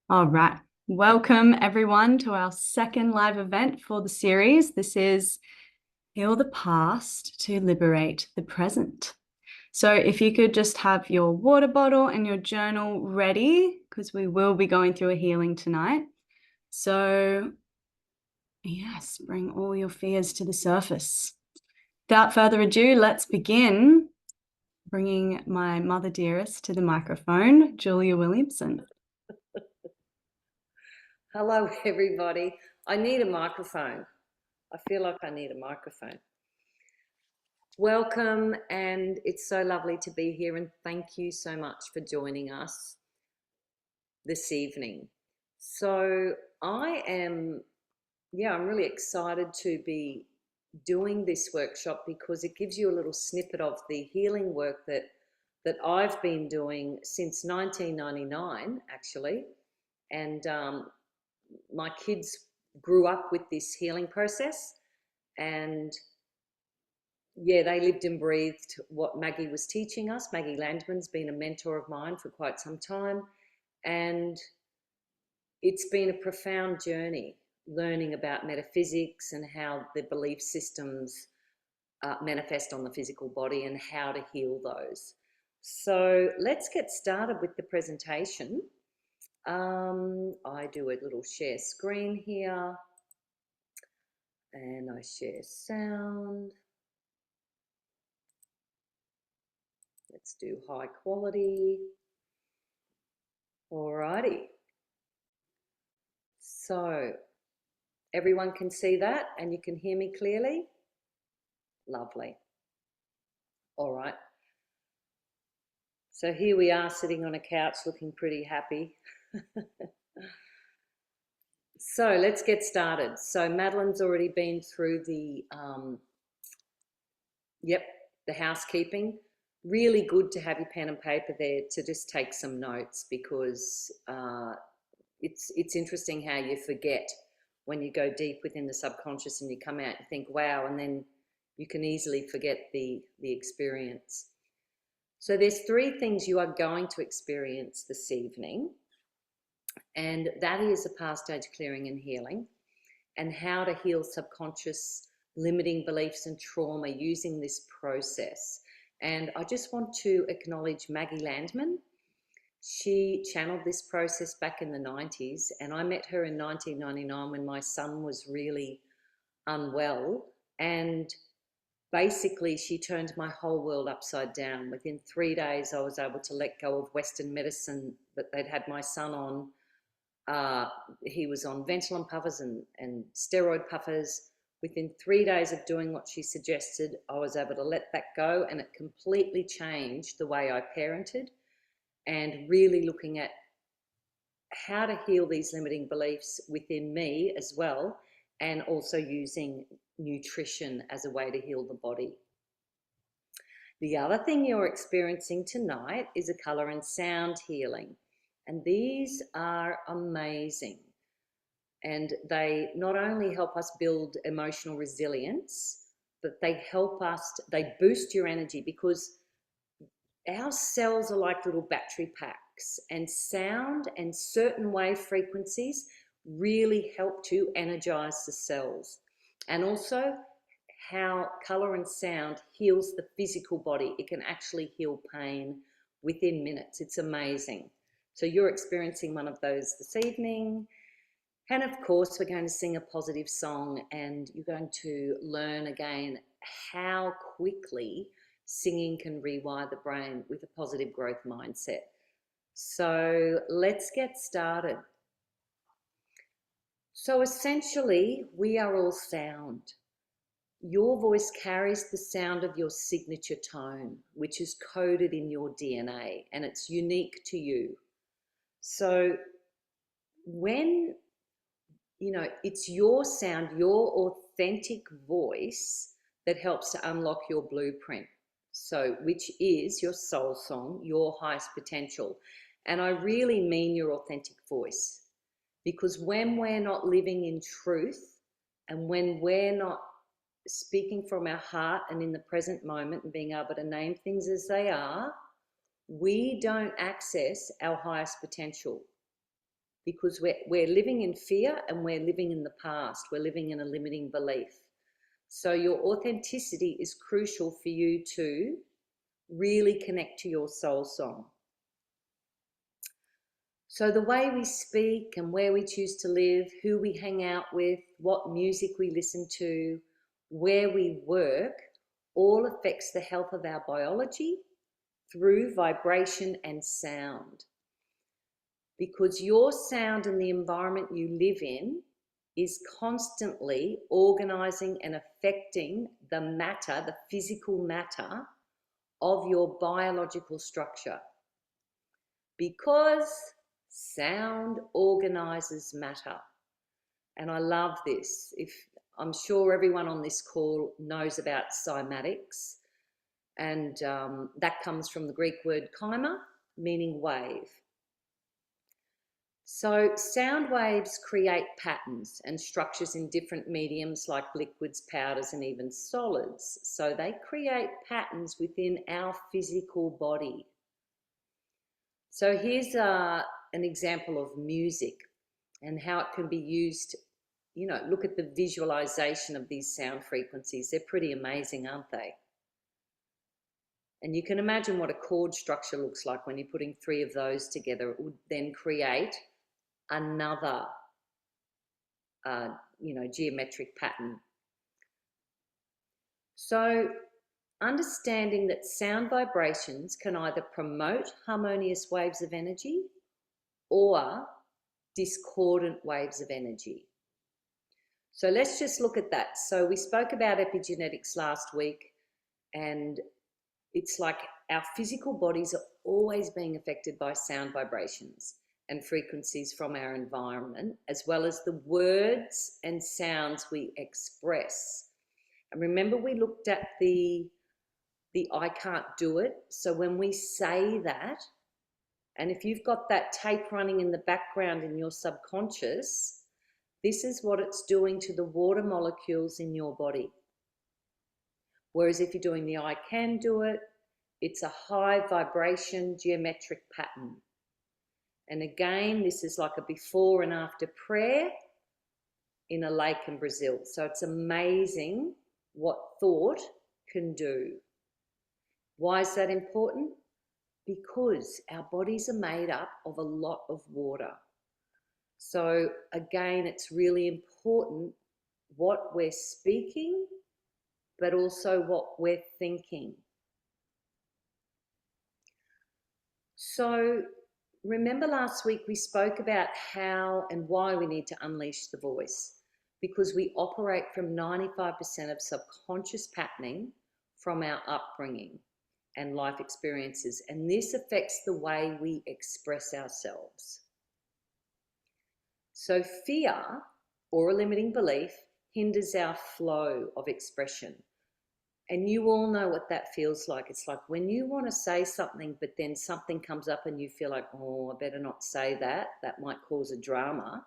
All right. Welcome everyone to our second live event for the series. This is Heal the Past to Liberate the Present. So if you could just have your water bottle and your journal ready, because we will be going through a healing tonight. So yes, bring all your fears to the surface. Without further ado, let's begin. Bringing my mother dearest to the microphone, Julia Williamson. Hello, everybody. I need a microphone. I feel like I need a microphone. Welcome, and it's so lovely to be here, and thank you so much for joining us this evening. So, I'm really excited to be doing this workshop because it gives you a little snippet of the healing work that I've been doing since 1999, actually, and my kids grew up with this healing process, and they lived and breathed what Maggie was teaching us. Maggie Landman's been a mentor of mine for quite some time, and it's been a profound journey learning about metaphysics and how the belief systems manifest on the physical body and how to heal those. So let's get started with the presentation. I do a little share screen here, and I share sound. Let's do high quality. Alrighty. So everyone can see that and you can hear me clearly? Lovely. All right. So here we are sitting on a couch looking pretty happy. So let's get started. So Madeline's already been through the housekeeping. Really good to have your pen and paper there to just take some notes, because it's interesting how you forget when you go deep within the subconscious and you come out and think, wow, and then you can easily forget the experience. So there's three things you are going to experience this evening, and that is a past stage clearing and healing, and how to heal subconscious limiting beliefs and trauma using this process. And I just want to acknowledge Maggie Landman. She channeled this process back in the 90s, and I met her in 1999 when my son was really unwell, and basically she turned my whole world upside down. Within 3 days I was able to let go of Western medicine that they'd had my son on. He was on Ventolin puffers and steroid puffers. Within 3 days of doing what she suggested, I was able to let that go, and it completely changed the way I parented, and really looking at how to heal these limiting beliefs within me as well, and also using nutrition as a way to heal the body. The other thing you're experiencing tonight is a color and sound healing, and these are amazing. And they not only help us build emotional resilience, but they boost your energy, because our cells are like little battery packs, and sound and certain wave frequencies really help to energize the cells. And also how color and sound heals the physical body. It can actually heal pain within minutes. It's amazing. So you're experiencing one of those this evening. And of course, we're going to sing a positive song, and you're going to learn again how quickly singing can rewire the brain with a positive growth mindset. So let's get started. So essentially, we are all sound. Your voice carries the sound of your signature tone, which is coded in your DNA, and it's unique to you. So when it's your sound, your authentic voice that helps to unlock your blueprint. So, which is your soul song, your highest potential. And I really mean your authentic voice, because when we're not living in truth, and when we're not speaking from our heart and in the present moment and being able to name things as they are, we don't access our highest potential. because we're living in fear and we're living in the past. We're living in a limiting belief. So your authenticity is crucial for you to really connect to your soul song. So the way we speak and where we choose to live, who we hang out with, what music we listen to, where we work, all affects the health of our biology through vibration and sound. Because your sound and the environment you live in is constantly organizing and affecting the matter, the physical matter of your biological structure. Because sound organizes matter. And I love this. I'm sure everyone on this call knows about cymatics, and that comes from the Greek word kyma, meaning wave. So sound waves create patterns and structures in different mediums like liquids, powders, and even solids. So they create patterns within our physical body. So here's an example of music and how it can be used. You know, look at the visualization of these sound frequencies. They're pretty amazing, aren't they? And you can imagine what a chord structure looks like when you're putting 3 of those together. It would then create another, geometric pattern. So understanding that sound vibrations can either promote harmonious waves of energy or discordant waves of energy. So let's just look at that. So we spoke about epigenetics last week, and it's like our physical bodies are always being affected by sound vibrations and frequencies from our environment, as well as the words and sounds we express. And remember, we looked at the I can't do it. So when we say that, and if you've got that tape running in the background in your subconscious, this is what it's doing to the water molecules in your body. Whereas if you're doing the I can do it, it's a high vibration geometric pattern. And again, this is like a before and after prayer in a lake in Brazil. So it's amazing what thought can do. Why is that important? Because our bodies are made up of a lot of water. So again, it's really important what we're speaking, but also what we're thinking. So remember last week we spoke about how and why we need to unleash the voice, because we operate from 95% of subconscious patterning from our upbringing and life experiences, and this affects the way we express ourselves. So fear or a limiting belief hinders our flow of expression. And you all know what that feels like. It's like when you want to say something, but then something comes up and you feel like, oh, I better not say that. That might cause a drama.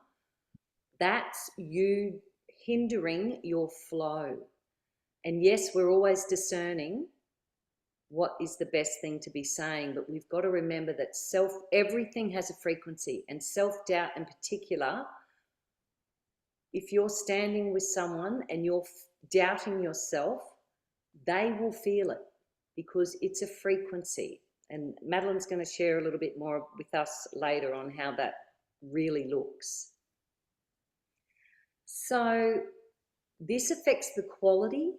That's you hindering your flow. And yes, we're always discerning what is the best thing to be saying, but we've got to remember that everything has a frequency, and self-doubt in particular. If you're standing with someone and you're doubting yourself, they will feel it because it's a frequency. And Madeline's going to share a little bit more with us later on how that really looks. So this affects the quality,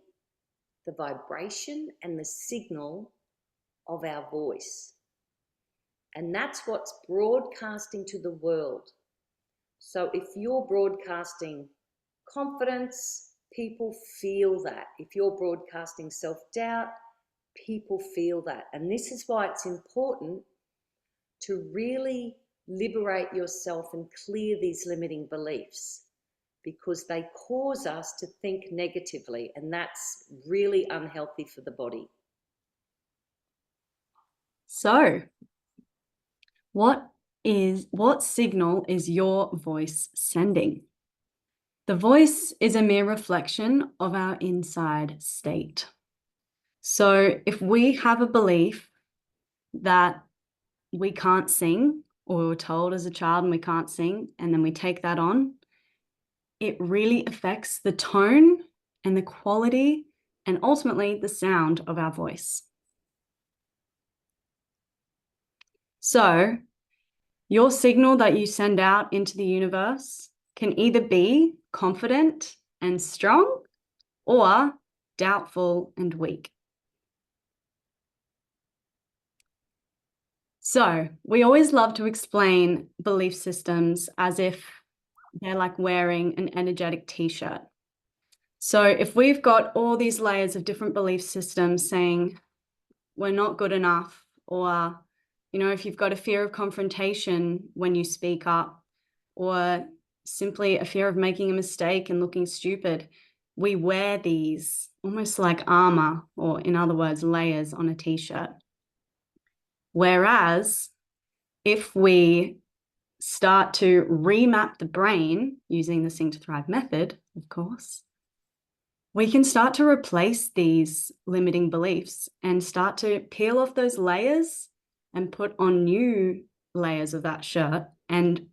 the vibration, and the signal of our voice. And that's what's broadcasting to the world. So if you're broadcasting confidence, people feel that. If you're broadcasting self-doubt, people feel that. And this is why it's important to really liberate yourself and clear these limiting beliefs, because they cause us to think negatively, and that's really unhealthy for the body. So, what signal is your voice sending? The voice is a mere reflection of our inside state. So if we have a belief that we can't sing or we were told as a child and we can't sing, and then we take that on, it really affects the tone and the quality and ultimately the sound of our voice. So your signal that you send out into the universe can either be confident and strong or doubtful and weak. So we always love to explain belief systems as if they're like wearing an energetic t-shirt. So if we've got all these layers of different belief systems saying we're not good enough, or, if you've got a fear of confrontation when you speak up, or simply a fear of making a mistake and looking stupid, we wear these almost like armor, or in other words, layers on a t-shirt. Whereas if we start to remap the brain using the Sing to Thrive method, of course, we can start to replace these limiting beliefs and start to peel off those layers and put on new layers of that shirt and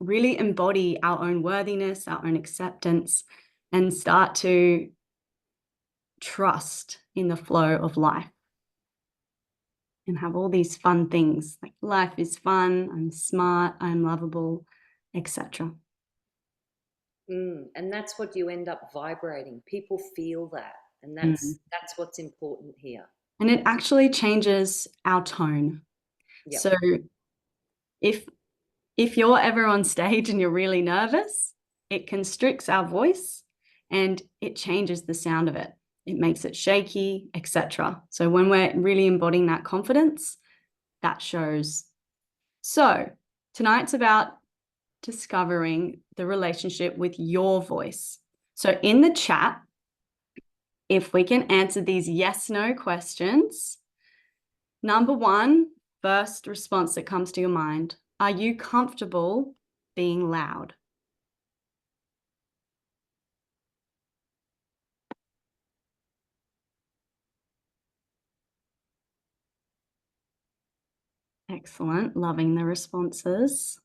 really embody our own worthiness, our own acceptance, and start to trust in the flow of life and have all these fun things like life is fun, I'm smart, I'm lovable, etc. And that's what you end up vibrating. People feel that, and that's what's important here. And it actually changes our tone. Yep. So if you're ever on stage and you're really nervous, it constricts our voice and it changes the sound of it. It makes it shaky, etc. So when we're really embodying that confidence, that shows. So tonight's about discovering the relationship with your voice. So in the chat, if we can answer these yes/no questions. Number one, first response that comes to your mind, are you comfortable being loud? Excellent, loving the responses.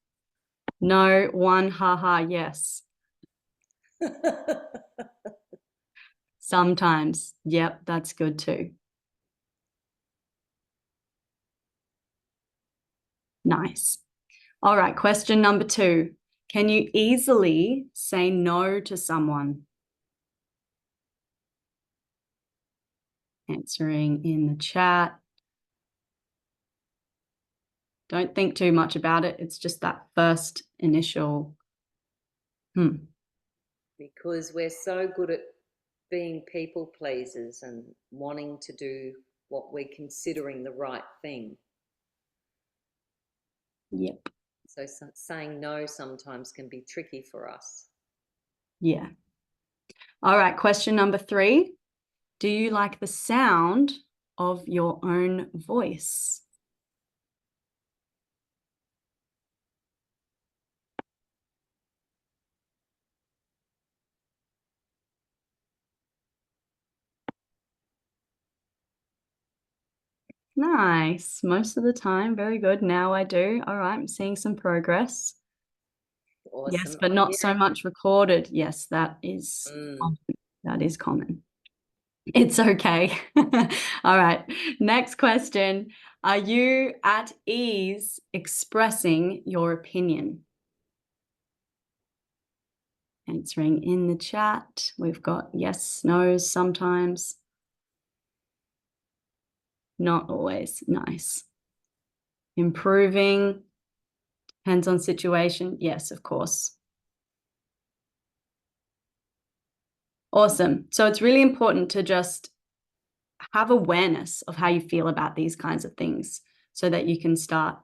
No, one, haha, yes. Sometimes, yep, that's good too. Nice. All right, question number two. Can you easily say no to someone? Answering in the chat. Don't think too much about it. It's just that first initial, Because we're so good at being people pleasers and wanting to do what we're considering the right thing. Yep. So saying no sometimes can be tricky for us. Yeah. All right, question number three. Do you like the sound of your own voice? Nice. Most of the time. Very good. Now I do. All right. I'm seeing some progress. Awesome. Yes, but not so much recorded. Yes, that is common. It's okay. All right. Next question. Are you at ease expressing your opinion? Answering in the chat. We've got yes, no's sometimes. Not always. Nice. Improving. Depends on situation. Yes, of course. Awesome. So it's really important to just have awareness of how you feel about these kinds of things so that you can start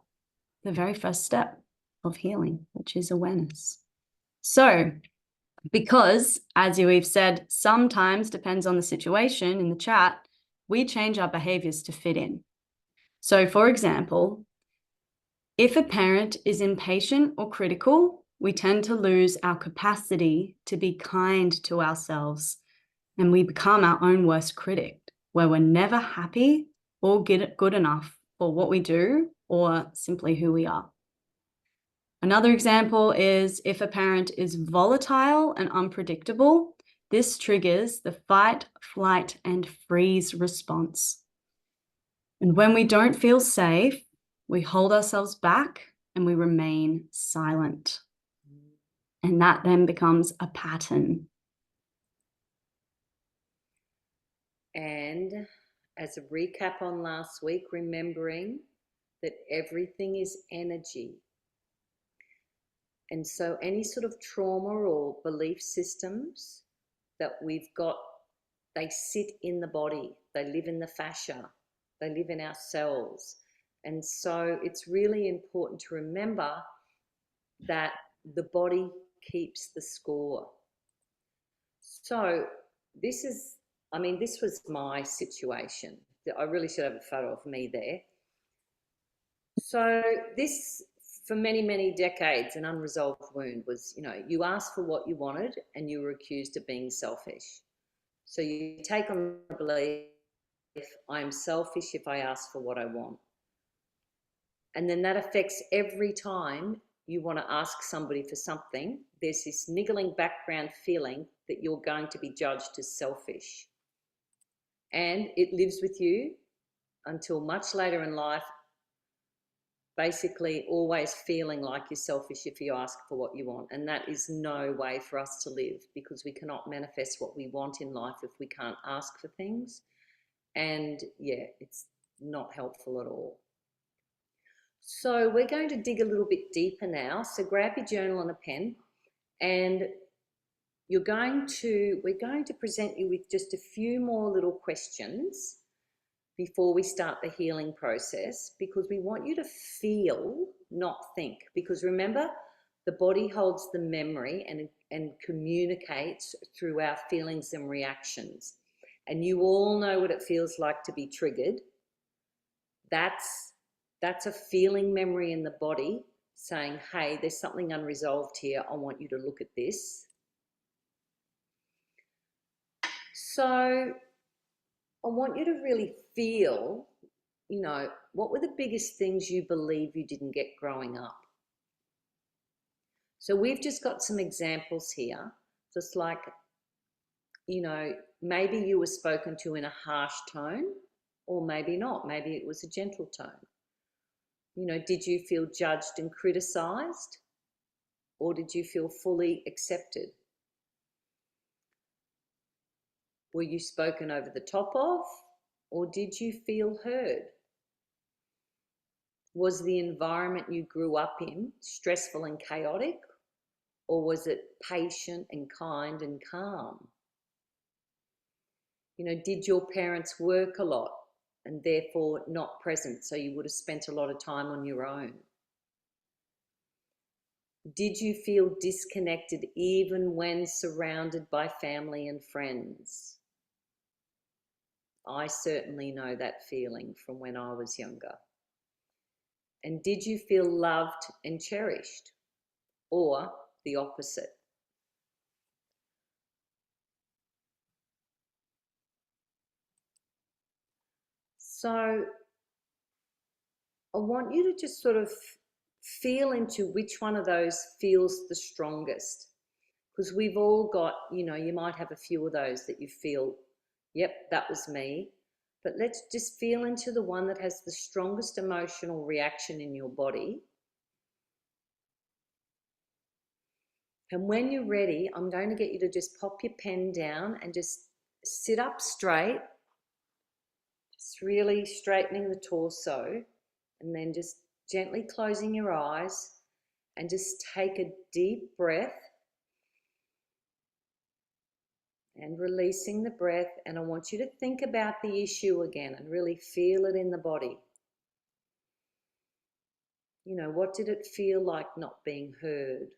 the very first step of healing, which is awareness. So, because as we've said, sometimes depends on the situation in the chat, we change our behaviors to fit in. So, for example, if a parent is impatient or critical, we tend to lose our capacity to be kind to ourselves, and we become our own worst critic, where we're never happy or good enough for what we do or simply who we are. Another example is if a parent is volatile and unpredictable, this triggers the fight, flight, and freeze response. And when we don't feel safe, we hold ourselves back and we remain silent. And that then becomes a pattern. And as a recap on last week, remembering that everything is energy. And so any sort of trauma or belief systems that we've got, they sit in the body, they live in the fascia, they live in our cells. And so it's really important to remember that the body keeps the score. So this was my situation. I really should have a photo of me there. So this, for many, many decades, an unresolved wound was, you asked for what you wanted and you were accused of being selfish. So you take on the belief, I'm selfish if I ask for what I want. And then that affects every time you want to ask somebody for something, there's this niggling background feeling that you're going to be judged as selfish. And it lives with you until much later in life, basically always feeling like you're selfish if you ask for what you want. And that is no way for us to live, because we cannot manifest what we want in life if we can't ask for things. And yeah, it's not helpful at all. So we're going to dig a little bit deeper now. So grab your journal and a pen, and we're going to present you with just a few more little questions before we start the healing process, because we want you to feel, not think. Because remember, the body holds the memory and communicates through our feelings and reactions. And you all know what it feels like to be triggered. That's a feeling memory in the body saying, hey, there's something unresolved here. I want you to look at this. So I want you to really feel, what were the biggest things you believe you didn't get growing up? So we've just got some examples here, just like, maybe you were spoken to in a harsh tone, or maybe not. Maybe it was a gentle tone. Did you feel judged and criticized, or did you feel fully accepted? Were you spoken over the top of, or did you feel heard? Was the environment you grew up in stressful and chaotic, or was it patient and kind and calm? Did your parents work a lot and therefore not present, so you would have spent a lot of time on your own? Did you feel disconnected even when surrounded by family and friends? I certainly know that feeling from when I was younger. And did you feel loved and cherished, or the opposite? So I want you to just sort of feel into which one of those feels the strongest, because we've all got, you might have a few of those that you feel, yep, that was me. But let's just feel into the one that has the strongest emotional reaction in your body. And when you're ready, I'm going to get you to just pop your pen down and just sit up straight, just really straightening the torso, and then just gently closing your eyes and just take a deep breath and releasing the breath. And I want you to think about the issue again and really feel it in the body. What did it feel like not being heard,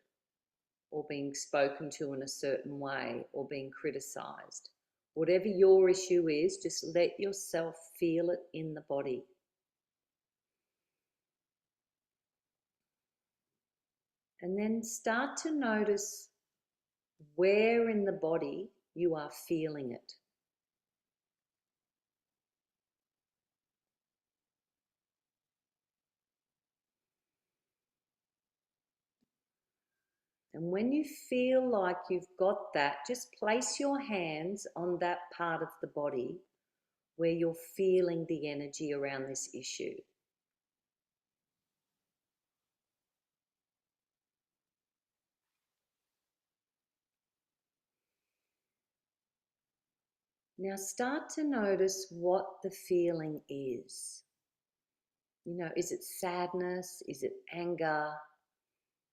or being spoken to in a certain way, or being criticized? Whatever your issue is, just let yourself feel it in the body. And then start to notice where in the body you are feeling it. And when you feel like you've got that, just place your hands on that part of the body where you're feeling the energy around this issue. Now start to notice what the feeling is. You know, is it sadness? Is it anger?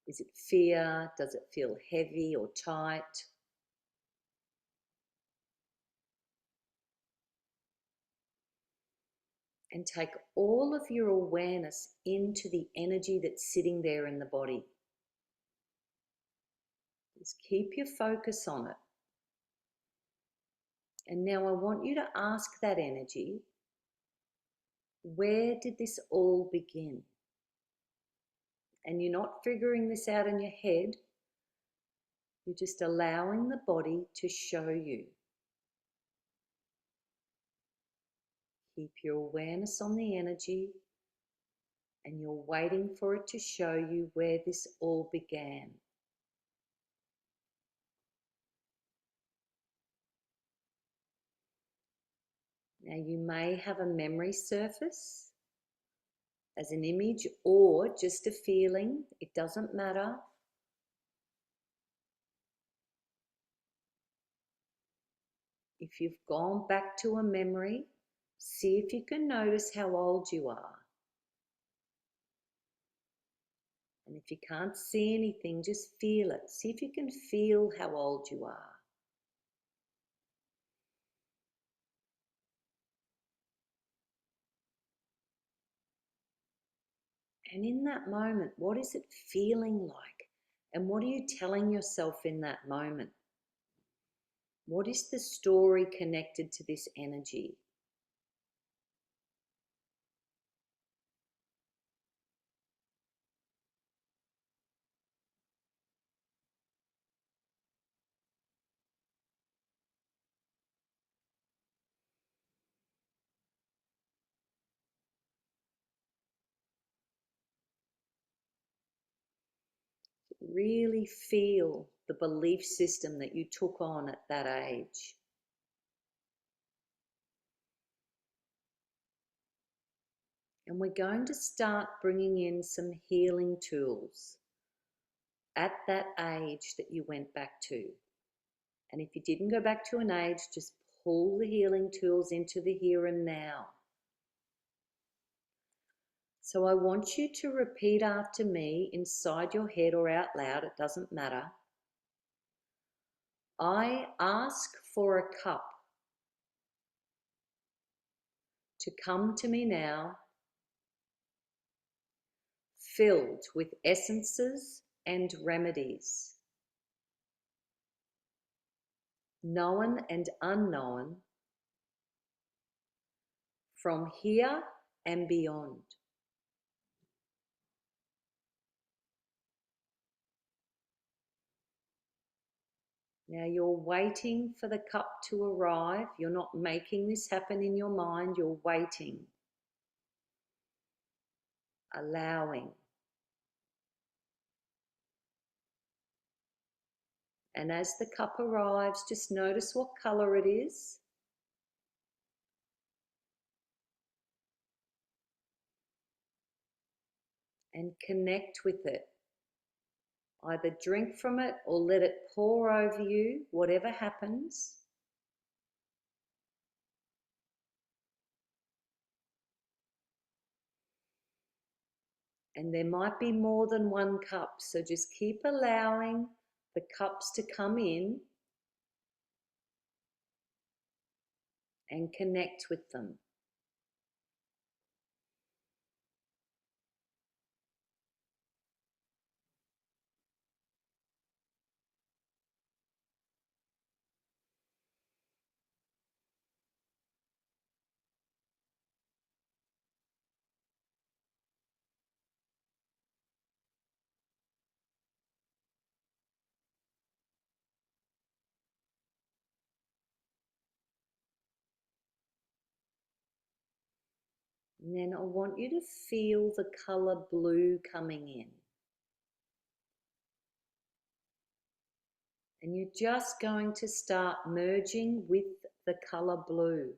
Is it fear? Does it feel heavy or tight? And take all of your awareness into the energy that's sitting there in the body. Just keep your focus on it. And now I want you to ask that energy, where did this all begin? And you're not figuring this out in your head. You're just allowing the body to show you. Keep your awareness on the energy, and you're waiting for it to show you where this all began. Now you may have a memory surface as an image or just a feeling. It doesn't matter. If you've gone back to a memory, see if you can notice how old you are. And if you can't see anything, just feel it. See if you can feel how old you are. And in that moment, what is it feeling like? And what are you telling yourself in that moment? What is the story connected to this energy? Really feel the belief system that you took on at that age. And we're going to start bringing in some healing tools at that age that you went back to. And if you didn't go back to an age, just pull the healing tools into the here and now. So I want you to repeat after me inside your head or out loud, it doesn't matter. I ask for a cup to come to me now, filled with essences and remedies, known and unknown, from here and beyond. Now you're waiting for the cup to arrive. You're not making this happen in your mind. You're waiting, allowing. And as the cup arrives, just notice what color it is. And connect with it. Either drink from it or let it pour over you, whatever happens. And there might be more than one cup, so just keep allowing the cups to come in and connect with them. And then I want you to feel the color blue coming in. And you're just going to start merging with the color blue.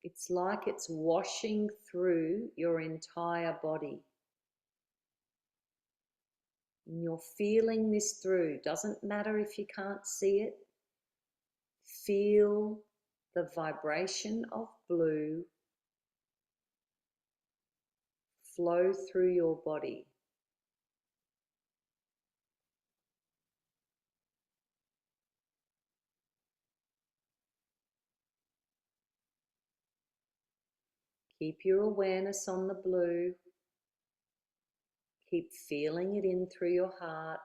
It's like it's washing through your entire body. And you're feeling this through. Doesn't matter if you can't see it. Feel the vibration of blue flow through your body. Keep your awareness on the blue. Keep feeling it in through your heart.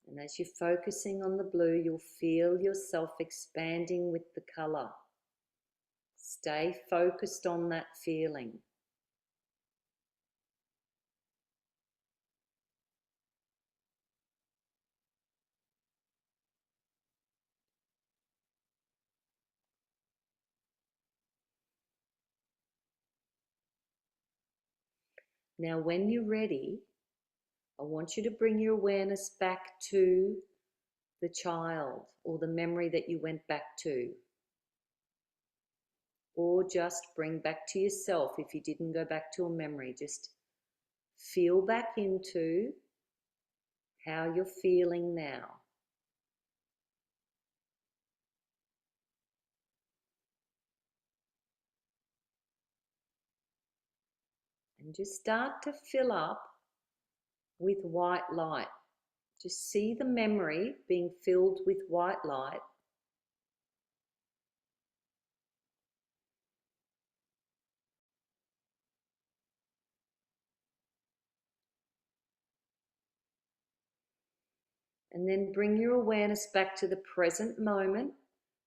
And as you're focusing on the blue, you'll feel yourself expanding with the color. Stay focused on that feeling. Now, when you're ready, I want you to bring your awareness back to the child or the memory that you went back to. Or just bring back to yourself if you didn't go back to a memory. Just feel back into how you're feeling now. And just start to fill up with white light. Just see the memory being filled with white light. And then bring your awareness back to the present moment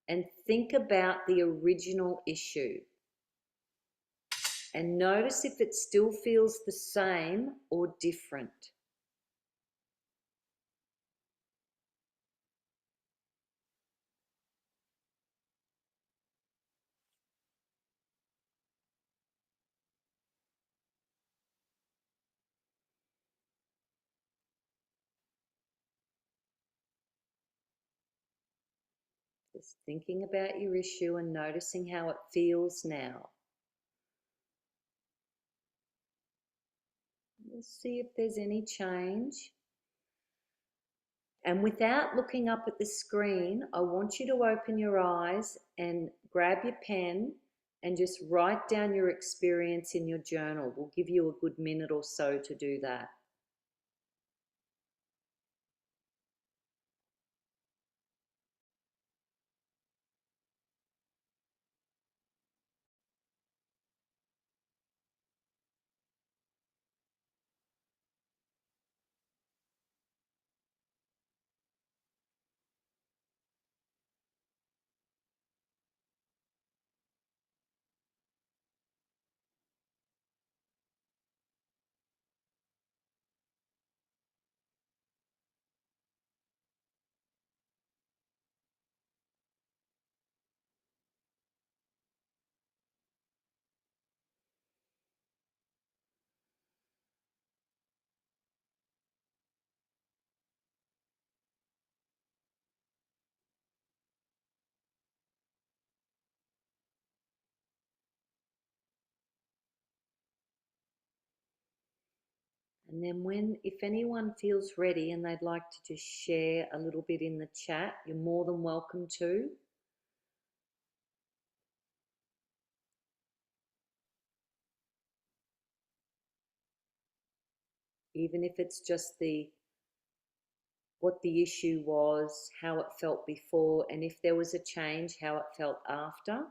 and think about the original issue. And notice if it still feels the same or different. Just thinking about your issue and noticing how it feels now. Let's see if there's any change. And without looking up at the screen, I want you to open your eyes and grab your pen and just write down your experience in your journal. We'll give you a good minute or so to do that. And then if anyone feels ready and they'd like to just share a little bit in the chat, you're more than welcome to. Even if it's just what the issue was, how it felt before, and if there was a change, how it felt after.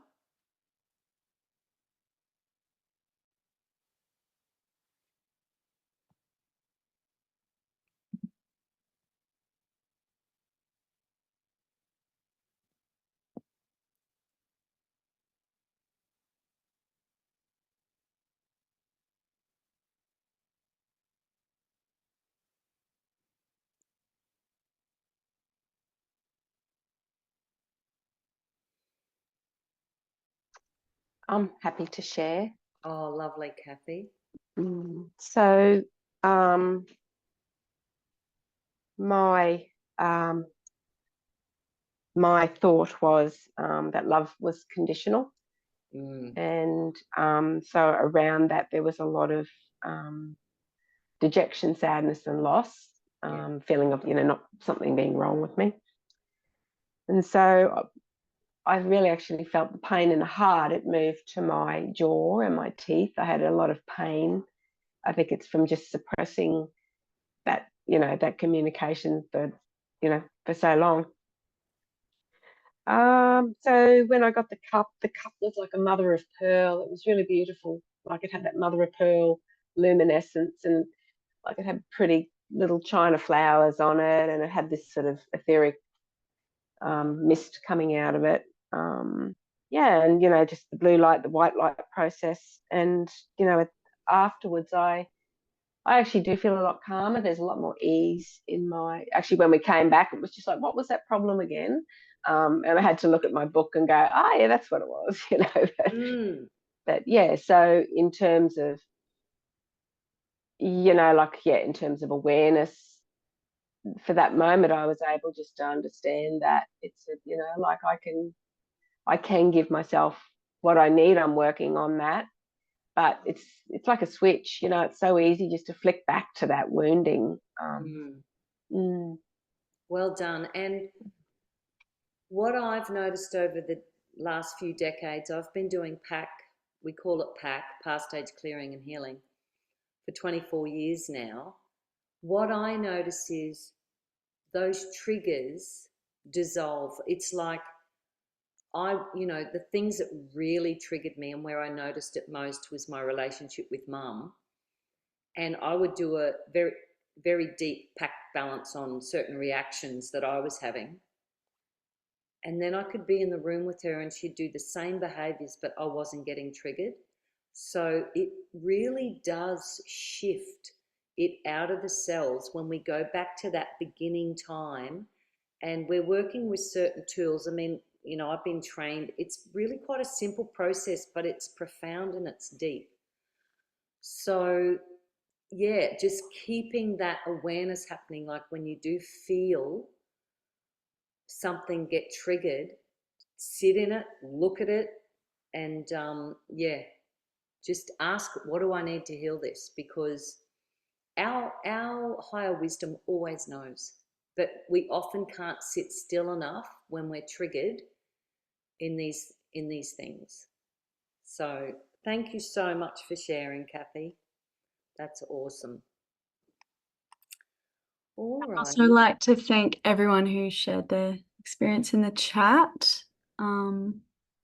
I'm happy to share. Oh, lovely, Kathy. So, my my thought was that love was conditional, and so around that there was a lot of dejection, sadness, and loss, feeling of not something being wrong with me, and so I really actually felt the pain in the heart. It moved to my jaw and my teeth. I had a lot of pain. I think it's from just suppressing that, that communication for so long. So when I got the cup was like a mother of pearl. It was really beautiful. Like it had that mother of pearl luminescence, and like it had pretty little china flowers on it, and it had this sort of etheric mist coming out of it. And just the blue light, the white light process, and afterwards I actually do feel a lot calmer. There's a lot more ease in actually, when we came back, it was just like, what was that problem again? And I had to look at my book and go, oh, yeah, that's what it was, But yeah, so in terms of, in terms of awareness, for that moment, I was able just to understand that it's, like I can give myself what I need. I'm working on that. But it's like a switch, it's so easy just to flick back to that wounding. Well done. And what I've noticed over the last few decades, I've been doing PAC, we call it PAC, past stage clearing and healing, for 24 years now. What I notice is those triggers dissolve. It's like the things that really triggered me and where I noticed it most was my relationship with mum. And I would do a very, very deep PAC balance on certain reactions that I was having. And then I could be in the room with her and she'd do the same behaviors, but I wasn't getting triggered. So it really does shift it out of the cells when we go back to that beginning time and we're working with certain tools. I mean, I've been trained. It's really quite a simple process, but it's profound and it's deep. So yeah, just keeping that awareness happening, like when you do feel something get triggered, sit in it, look at it, and just ask, what do I need to heal this? Because our higher wisdom always knows, but we often can't sit still enough when we're triggered in these things. So thank you so much for sharing, Kathy. That's awesome. All right. I'd also like to thank everyone who shared their experience in the chat.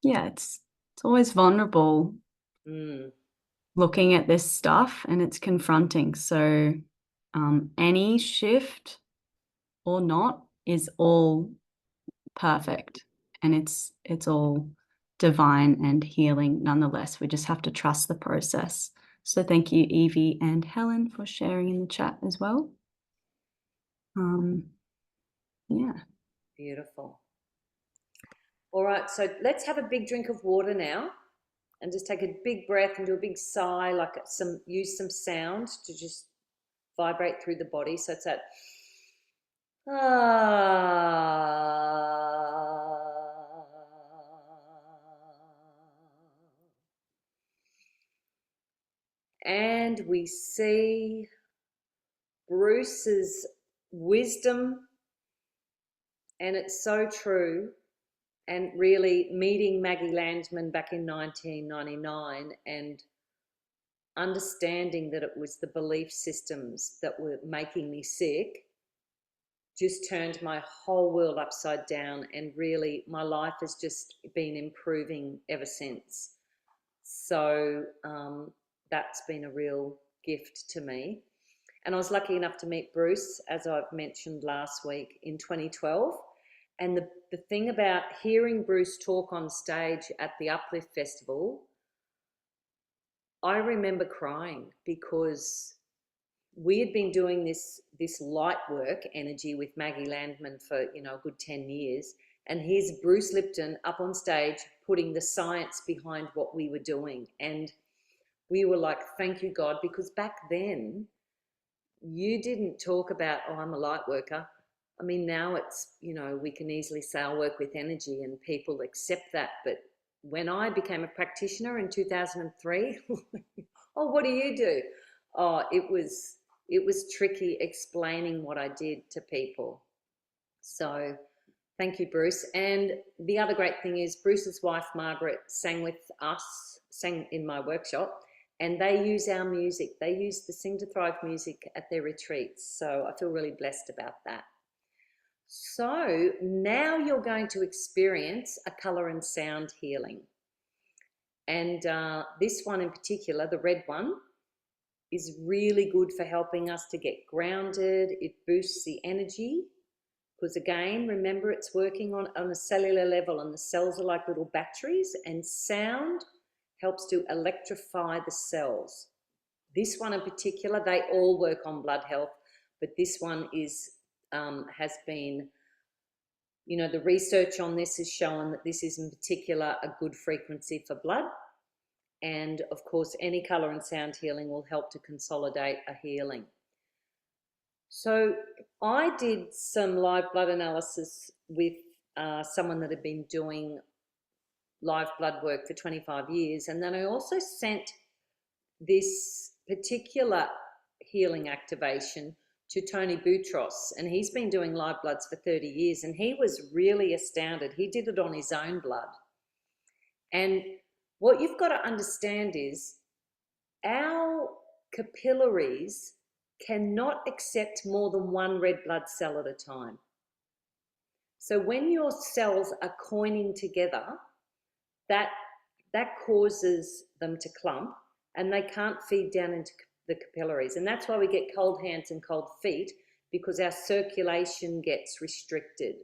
It's always vulnerable looking at this stuff, and it's confronting. So any shift or not is all perfect, and it's all divine and healing nonetheless. We just have to trust the process. So thank you, Evie and Helen, for sharing in the chat as well. Beautiful. All right, so let's have a big drink of water now and just take a big breath and do a big sigh, like use some sound to just vibrate through the body. So it's that and we see Bruce's wisdom, and it's so true. And really meeting Maggie Landsman back in 1999 and understanding that it was the belief systems that were making me sick just turned my whole world upside down, and really my life has just been improving ever since. So that's been a real gift to me. And I was lucky enough to meet Bruce, as I've mentioned last week, in 2012. And the thing about hearing Bruce talk on stage at the Uplift Festival, I remember crying because we had been doing this light work energy with Maggie Landman for a good 10 years, And here's Bruce Lipton up on stage putting the science behind what we were doing. And we were like, thank you, God, because back then you didn't talk about, oh, I'm a light worker. I mean, now it's, you know, we can easily say I work with energy and people accept that. But when I became a practitioner in 2003, oh, what do you do? Oh, it was tricky explaining what I did to people. So thank you, Bruce. And the other great thing is Bruce's wife, Margaret, sang with us, sang in my workshop, and they use our music. They use the Sing to Thrive music at their retreats. So I feel really blessed about that. So now you're going to experience a color and sound healing. And this one in particular, the red one, is really good for helping us to get grounded. It boosts the energy. Because again, remember, it's working on a cellular level and the cells are like little batteries, and sound helps to electrify the cells. This one in particular, they all work on blood health, but this one is has been, you know, the research on this has shown that this is in particular a good frequency for blood. And of course, any color and sound healing will help to consolidate a healing. So I did some live blood analysis with someone that had been doing live blood work for 25 years. And then I also sent this particular healing activation to Tony Boutros. And he's been doing live bloods for 30 years. And he was really astounded. He did it on his own blood. And what you've got to understand is our capillaries cannot accept more than one red blood cell at a time. So when your cells are coining together, that causes them to clump and they can't feed down into the capillaries. And that's why we get cold hands and cold feet, because our circulation gets restricted.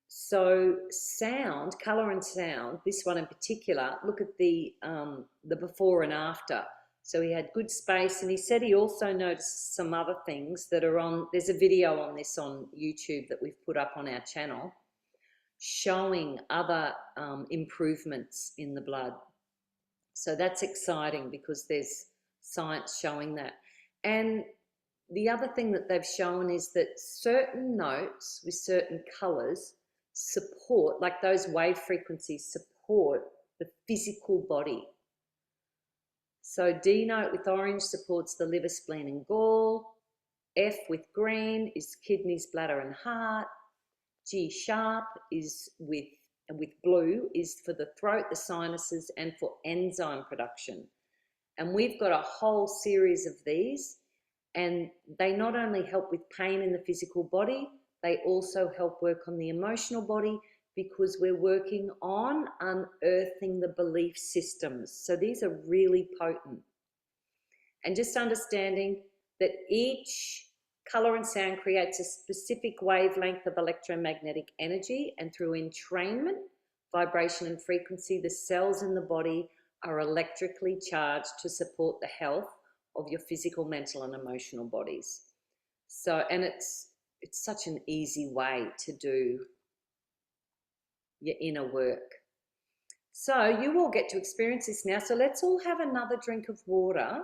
So sound, color and sound, this one in particular, look at the before and after. So he had good space, and he said he also noticed some other things that are on, there's a video on this on YouTube that we've put up on our channel, showing other improvements in the blood. So that's exciting because there's science showing that. And the other thing that they've shown is that certain notes with certain colors support, like those wave frequencies support the physical body. So D note with orange supports the liver, spleen and gall. F with green is kidneys, bladder and heart. G sharp is with blue is for the throat, the sinuses and for enzyme production. And we've got a whole series of these, and they not only help with pain in the physical body, they also help work on the emotional body, because we're working on unearthing the belief systems. So these are really potent. And just understanding that each color and sound creates a specific wavelength of electromagnetic energy, and through entrainment, vibration and frequency, the cells in the body are electrically charged to support the health of your physical, mental and emotional bodies. So, and it's such an easy way to do your inner work. So you all get to experience this now. So let's all have another drink of water.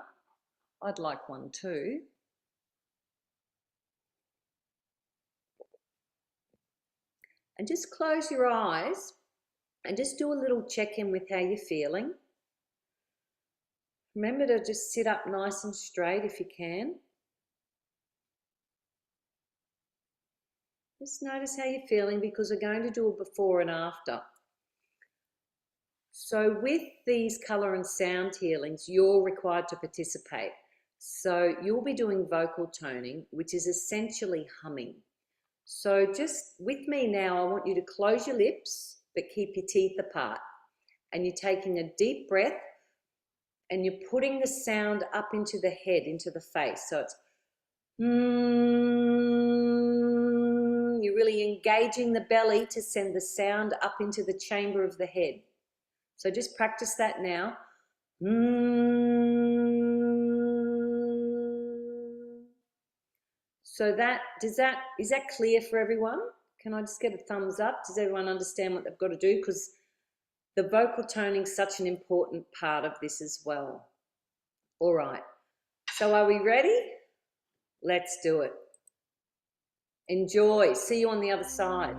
I'd like one too. And just close your eyes and just do a little check-in with how you're feeling. Remember to just sit up nice and straight if you can. Just notice how you're feeling, because we're going to do a before and after. So with these color and sound healings, you're required to participate. So you'll be doing vocal toning, which is essentially humming. So just with me now, I want you to close your lips, but keep your teeth apart. And you're taking a deep breath and you're putting the sound up into the head, into the face. So it's you're really engaging the belly to send the sound up into the chamber of the head. So just practice that now. So is that clear for everyone? Can I just get a thumbs up? Does everyone understand what they've got to do? Because the vocal toning is such an important part of this as well. All right. So are we ready? Let's do it. Enjoy. See you on the other side.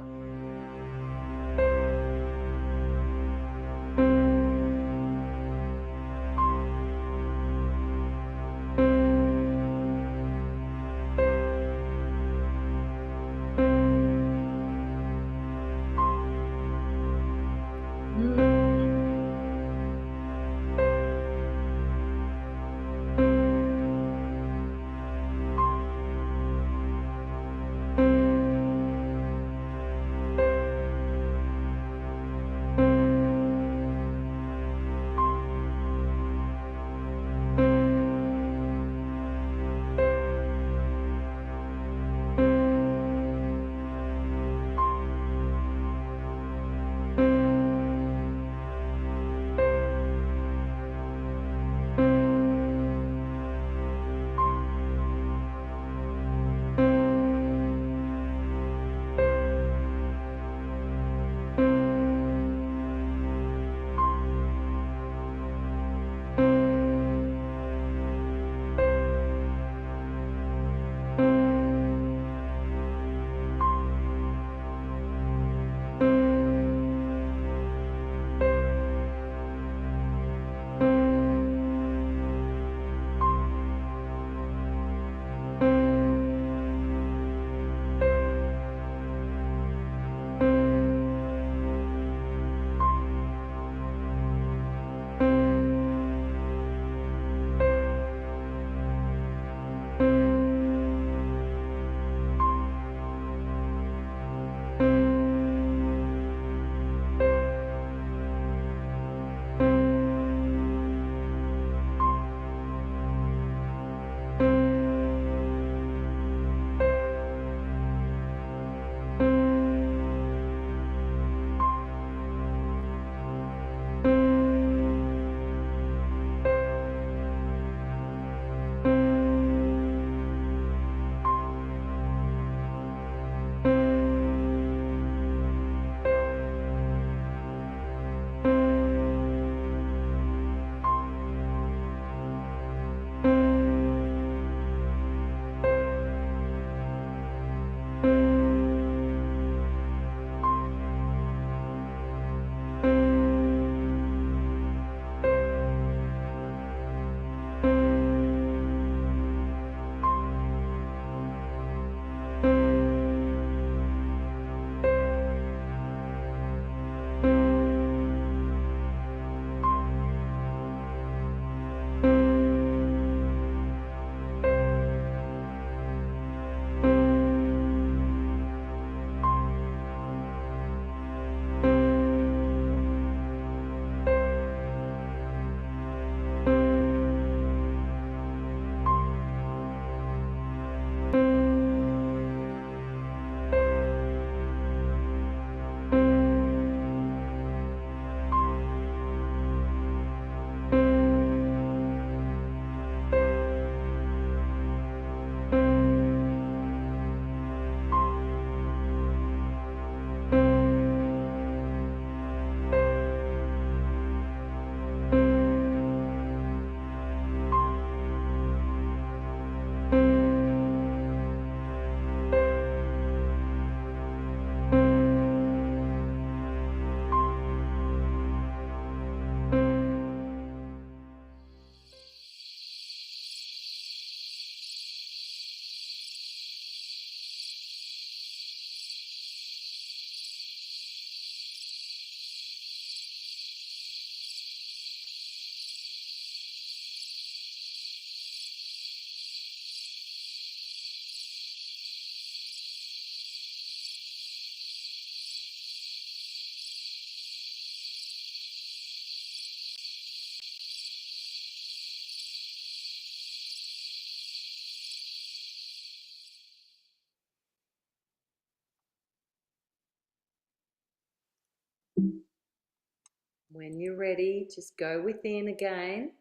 When you're ready, just go within again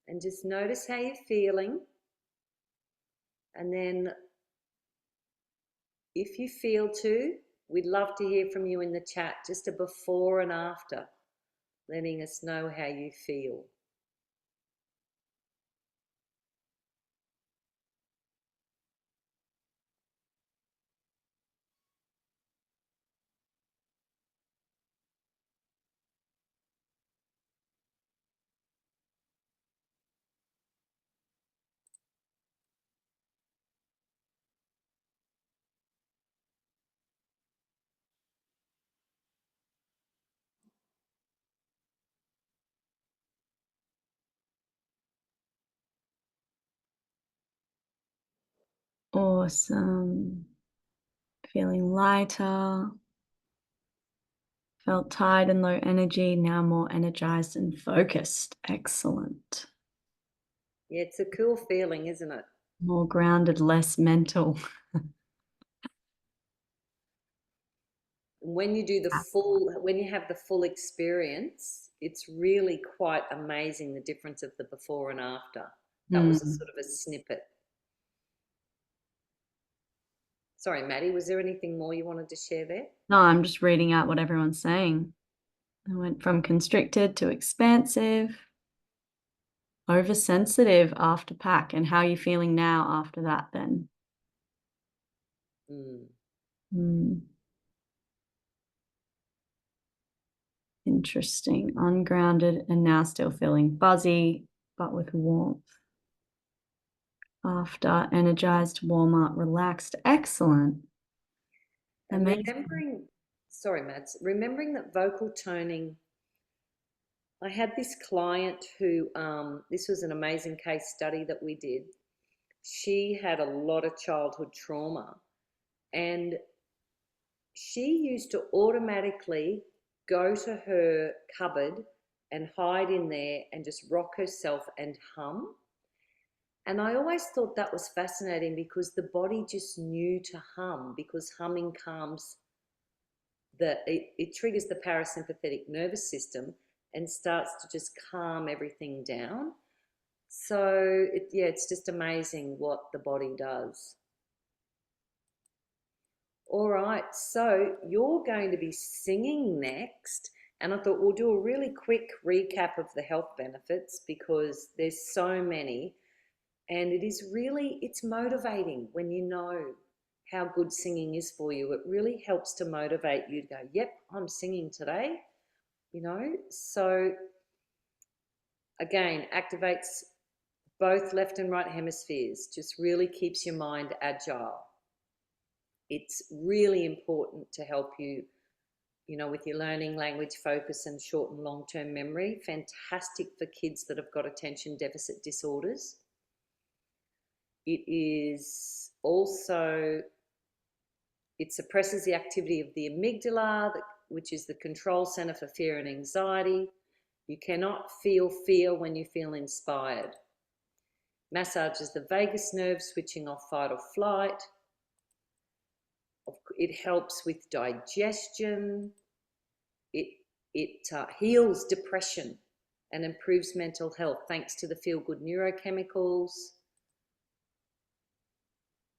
and just notice how you're feeling. And then if you feel to, We'd love to hear from you in the chat, just a before and after, letting us know how you feel. Awesome. Feeling lighter. Felt tired and low energy, now more energized and focused. Excellent. Yeah, it's a cool feeling, isn't it? More grounded, less mental. When you do when you have the full experience, it's really quite amazing the difference of the before and after. That was a sort of a snippet. Sorry, Maddie, was there anything more you wanted to share there? No, I'm just reading out what everyone's saying. I went from constricted to expansive, oversensitive after pack. And how are you feeling now after that then? Interesting. Ungrounded and now still feeling buzzy, but with warmth. After energized, warm up, relaxed. Excellent. And Amazing. sorry, Mads, remembering that vocal toning, I had this client who, this was an amazing case study that we did. She had a lot of childhood trauma, and she used to automatically go to her cupboard and hide in there and just rock herself and hum. And I always thought that was fascinating because the body just knew to hum, because humming calms it triggers the parasympathetic nervous system and starts to just calm everything down. So it's just amazing what the body does. All right, so you're going to be singing next, and I thought we'll do a really quick recap of the health benefits because there's so many, and it's motivating when you know how good singing is for you. It really helps to motivate you to go, yep, I'm singing today, So again, activates both left and right hemispheres, just really keeps your mind agile. It's really important to help you, with your learning, language focus, and short and long-term memory. Fantastic for kids that have got attention deficit disorders. It suppresses the activity of the amygdala, which is the control center for fear and anxiety. You cannot feel fear when you feel inspired. Massages the vagus nerve, switching off fight or flight. It helps with digestion. It heals depression and improves mental health thanks to the feel-good neurochemicals.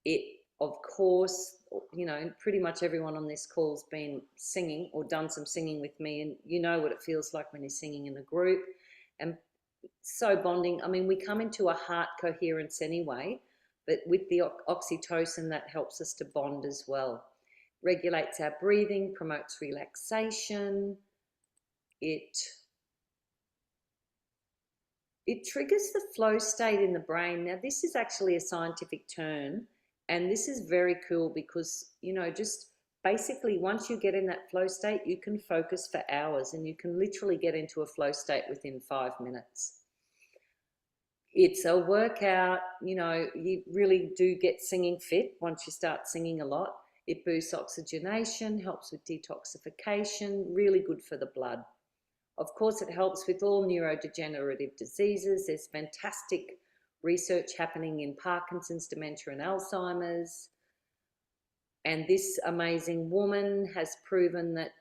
It, of course, pretty much everyone on this call's been singing or done some singing with me, and you know what it feels like when you're singing in a group, and so bonding. I mean, we come into a heart coherence anyway, but with the oxytocin, that helps us to bond as well. Regulates our breathing, promotes relaxation. It triggers the flow state in the brain. Now, this is actually a scientific term, and this is very cool because, just basically once you get in that flow state, you can focus for hours and you can literally get into a flow state within 5 minutes. It's a workout, you really do get singing fit once you start singing a lot. It boosts oxygenation, helps with detoxification, really good for the blood. Of course, it helps with all neurodegenerative diseases. There's fantastic research happening in Parkinson's, dementia, and Alzheimer's. And this amazing woman has proven that,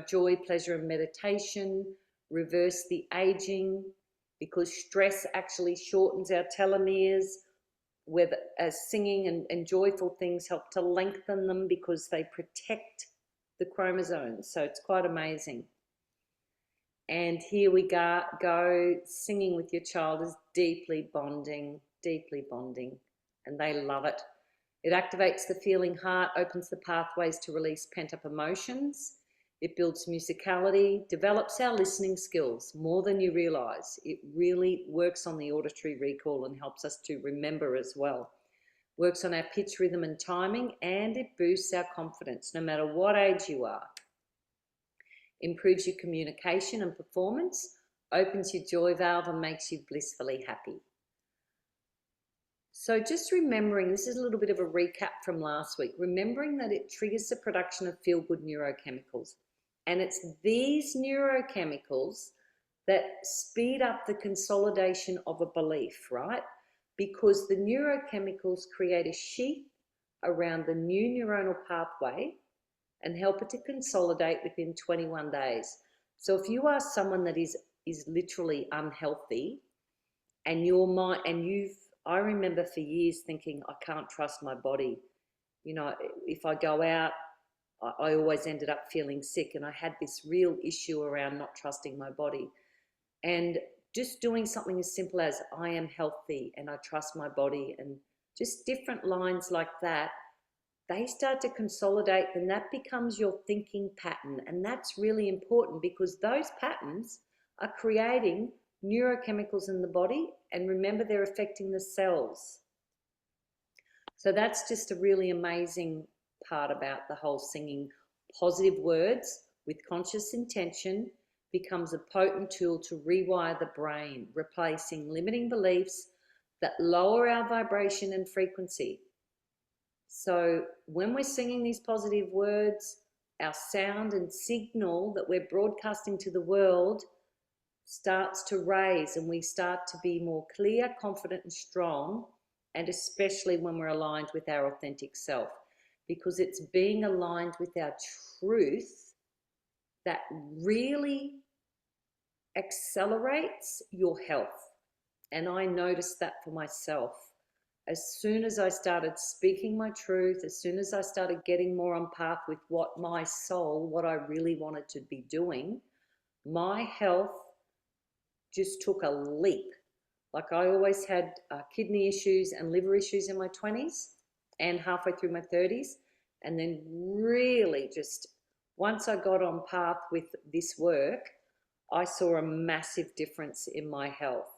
joy, pleasure, and meditation reverse the aging because stress actually shortens our telomeres, whereas singing and joyful things help to lengthen them because they protect the chromosomes. So it's quite amazing. And here we go. Singing with your child is deeply bonding, and they love it. It activates the feeling heart, opens the pathways to release pent-up emotions. It builds musicality, develops our listening skills more than you realize. It really works on the auditory recall and helps us to remember as well. Works on our pitch, rhythm and timing, and it boosts our confidence no matter what age you are. Improves your communication and performance, opens your joy valve and makes you blissfully happy. So just remembering, this is a little bit of a recap from last week, remembering that it triggers the production of feel-good neurochemicals. And it's these neurochemicals that speed up the consolidation of a belief, right? Because the neurochemicals create a sheath around the new neuronal pathway and help it to consolidate within 21 days. So if you are someone that is literally unhealthy and your mind, and I remember for years thinking, I can't trust my body. You know, if I go out, I always ended up feeling sick, and I had this real issue around not trusting my body. And just doing something as simple as I am healthy and I trust my body, and just different lines like that, they start to consolidate, and that becomes your thinking pattern. And that's really important because those patterns are creating neurochemicals in the body, and remember, they're affecting the cells. So that's just a really amazing part about the whole singing. Positive words with conscious intention becomes a potent tool to rewire the brain, replacing limiting beliefs that lower our vibration and frequency. So when we're singing these positive words, our sound and signal that we're broadcasting to the world starts to raise, and we start to be more clear, confident and strong, and especially when we're aligned with our authentic self, because it's being aligned with our truth that really accelerates your health. And I noticed that for myself. As soon as I started speaking my truth, as soon as I started getting more on path with what my soul, what I really wanted to be doing, my health just took a leap. Like, I always had kidney issues and liver issues in my 20s and halfway through my 30s. And then really just once I got on path with this work, I saw a massive difference in my health.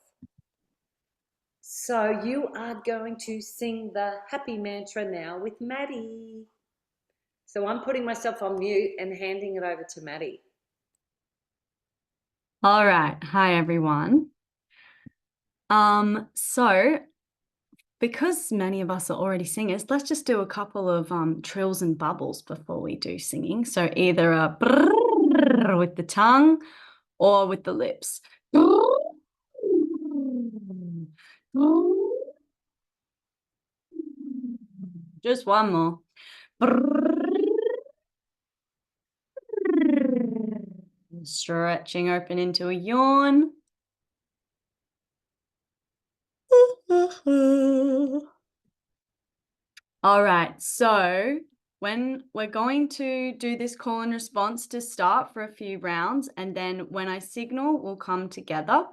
So you are going to sing the happy mantra now with Maddie. So I'm putting myself on mute and handing it over to Maddie. All right. Hi, everyone. So because many of us are already singers, let's just do a couple of trills and bubbles before we do singing. So either a brrr with the tongue or with the lips. Just one more. Stretching open into a yawn. All right, so when we're going to do this call and response to start for a few rounds, and then when I signal, we'll come together.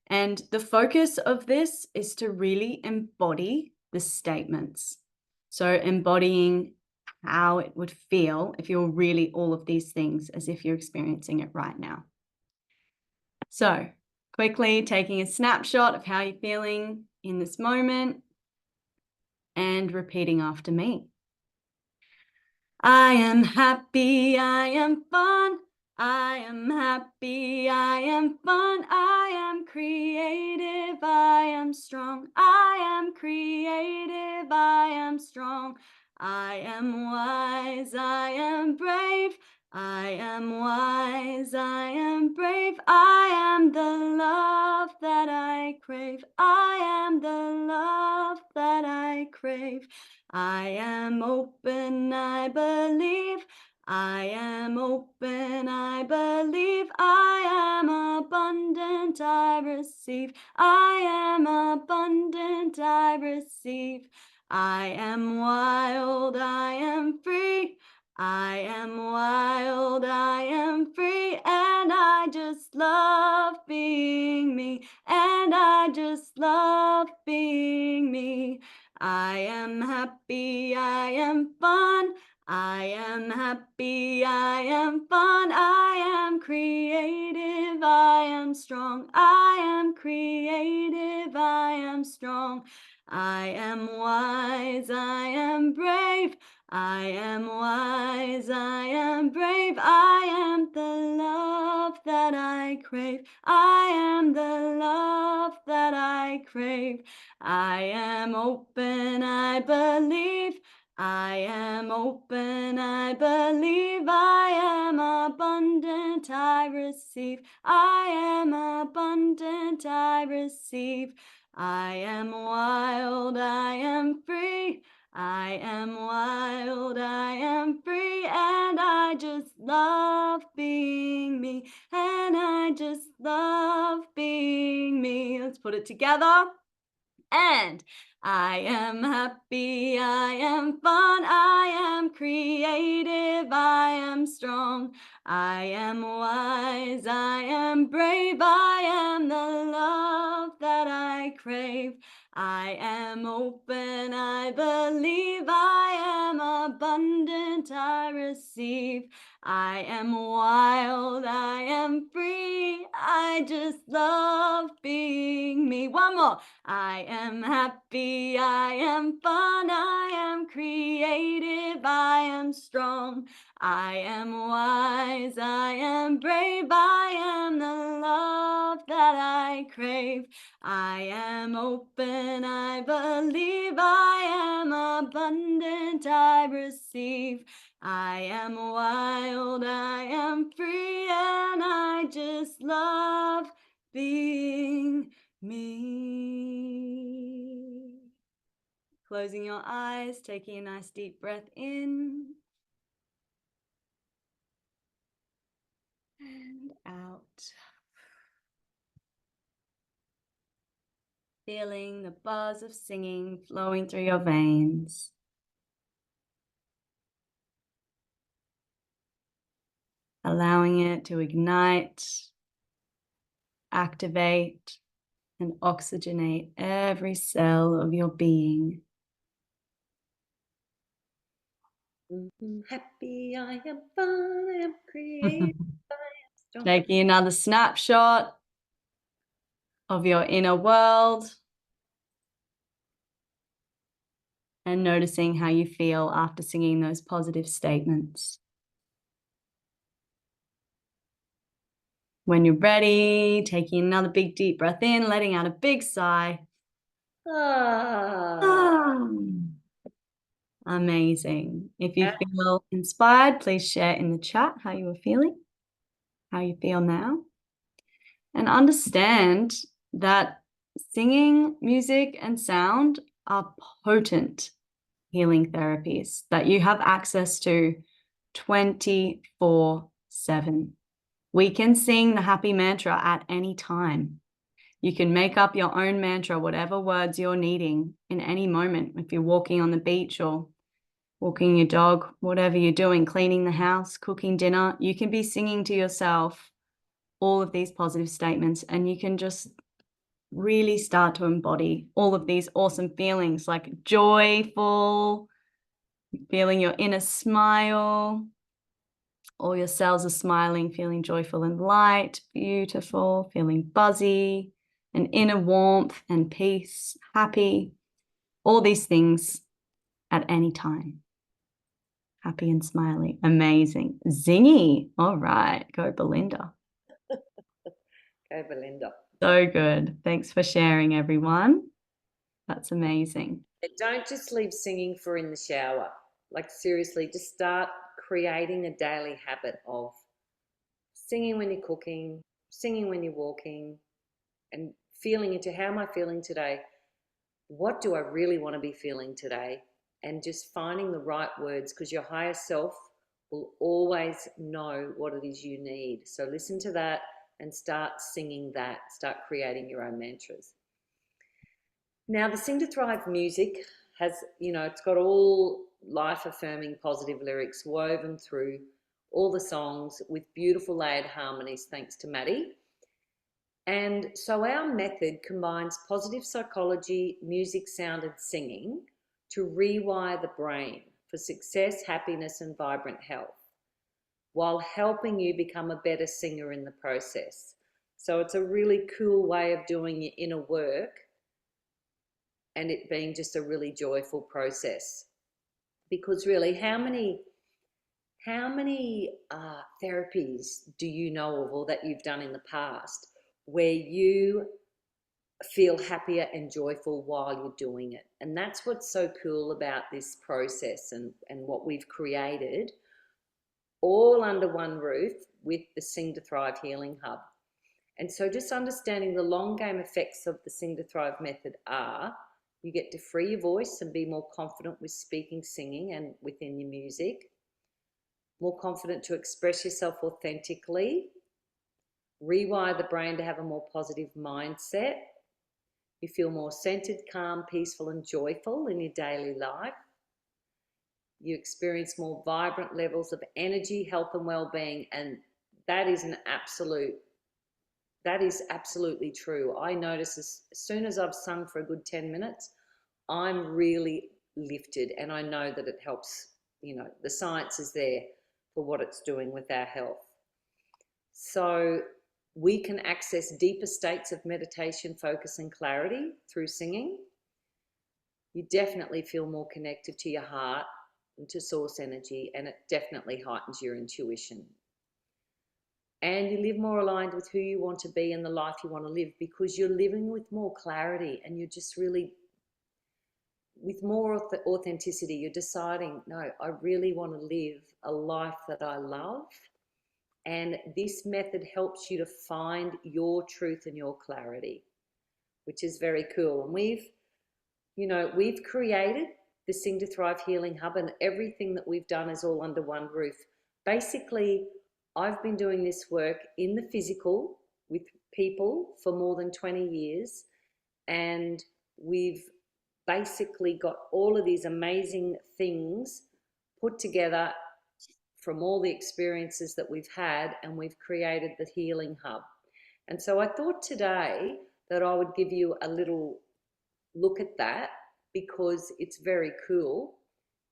And the focus of this is to really embody the statements. So embodying how it would feel if you're really all of these things as if you're experiencing it right now. So quickly taking a snapshot of how you're feeling in this moment and repeating after me. I am happy, I am fun. I am happy, I am fun. I am creative, I am strong. I am creative, I am strong. I am wise, I am brave. I am wise, I am brave. I am the love that I crave. I am the love that I crave. I am open, I believe. I am open, I believe. I am abundant, I receive. I am abundant, I receive. I am wild, I am free. I am wild, I am free, and I just love being me, and I just love being me. I am happy, I am fun, I am happy, I am fun, I am creative, I am strong, I am creative, I am strong. I am wise, I am brave, I am wise, I am brave, I am the love that I crave, I am the love that I crave. I am open, I believe, I am open, I believe, I am abundant, I receive, I am abundant, I receive. I am wild, I am free, I am wild, I am free, and I just love being me, and I just love being me. Let's put it together. And I am happy, I am fun, I am creative, I am strong, I am wise, I am brave, I am the love that I crave. I am open, I believe, I am abundant, I receive. I am wild, I am free, I just love being me. One more. I am happy, I am fun, I am creative, I am strong, I am wise, I am brave, I am the love that I crave. I am open, I believe, I am abundant, I receive. I am wild, I am free, and I just love being me. Closing your eyes, taking a nice deep breath in and out. Feeling the buzz of singing flowing through your veins. Allowing it to ignite, activate, and oxygenate every cell of your being. Happy, I am fun, I am creative, I am strong. Taking another snapshot of your inner world and noticing how you feel after singing those positive statements. When you're ready, taking another big deep breath in, letting out a big sigh. Amazing. If you feel inspired, please share in the chat how you were feeling, how you feel now. And understand that singing, music, and sound are potent healing therapies that you have access to 24/7. We can sing the happy mantra at any time. You can make up your own mantra, whatever words you're needing in any moment. If you're walking on the beach or walking your dog, whatever you're doing, cleaning the house, cooking dinner, you can be singing to yourself all of these positive statements, and you can just really start to embody all of these awesome feelings like joyful, feeling your inner smile. All your cells are smiling, feeling joyful and light, beautiful, feeling buzzy, an inner warmth and peace, happy, all these things at any time. Happy and smiling. Amazing. Zingy. All right. Go, Belinda. Go, Belinda. So good. Thanks for sharing, everyone. That's amazing. Don't just leave singing for in the shower. Like, seriously, just start creating a daily habit of singing when you're cooking, singing when you're walking, and feeling into how am I feeling today? What do I really want to be feeling today? And just finding the right words, because your higher self will always know what it is you need. So listen to that and start singing that, start creating your own mantras. Now, the Sing to Thrive music has, it's got all life-affirming positive lyrics woven through all the songs with beautiful layered harmonies, thanks to Maddie. And so our method combines positive psychology, music, sound, and singing to rewire the brain for success, happiness, and vibrant health, while helping you become a better singer in the process. So it's a really cool way of doing your inner work, and it being just a really joyful process. Because really, how many therapies do you know of, or that you've done in the past, where you feel happier and joyful while you're doing it? And that's what's so cool about this process, and what we've created, all under one roof with the Sing to Thrive Healing Hub. And so just understanding the long game effects of the Sing to Thrive method are, you get to free your voice and be more confident with speaking, singing, and within your music. More confident to express yourself authentically. Rewire the brain to have a more positive mindset. You feel more centered, calm, peaceful, and joyful in your daily life. You experience more vibrant levels of energy, health, and well-being. And that is absolutely true. I notice as soon as I've sung for a good 10 minutes, I'm really lifted, and I know that it helps. You know, the science is there for what it's doing with our health. So we can access deeper states of meditation, focus, and clarity through singing. You definitely feel more connected to your heart and to source energy, and it definitely heightens your intuition. And you live more aligned with who you want to be and the life you want to live, because you're living with more clarity, and you're just really, with more authenticity, you're deciding, no, I really want to live a life that I love. And this method helps you to find your truth and your clarity, which is very cool. And we've created the Sing to Thrive Healing Hub, and everything that we've done is all under one roof. Basically, I've been doing this work in the physical with people for more than 20 years, and we've basically got all of these amazing things put together from all the experiences that we've had, and we've created the Healing Hub. And so I thought today that I would give you a little look at that, because it's very cool.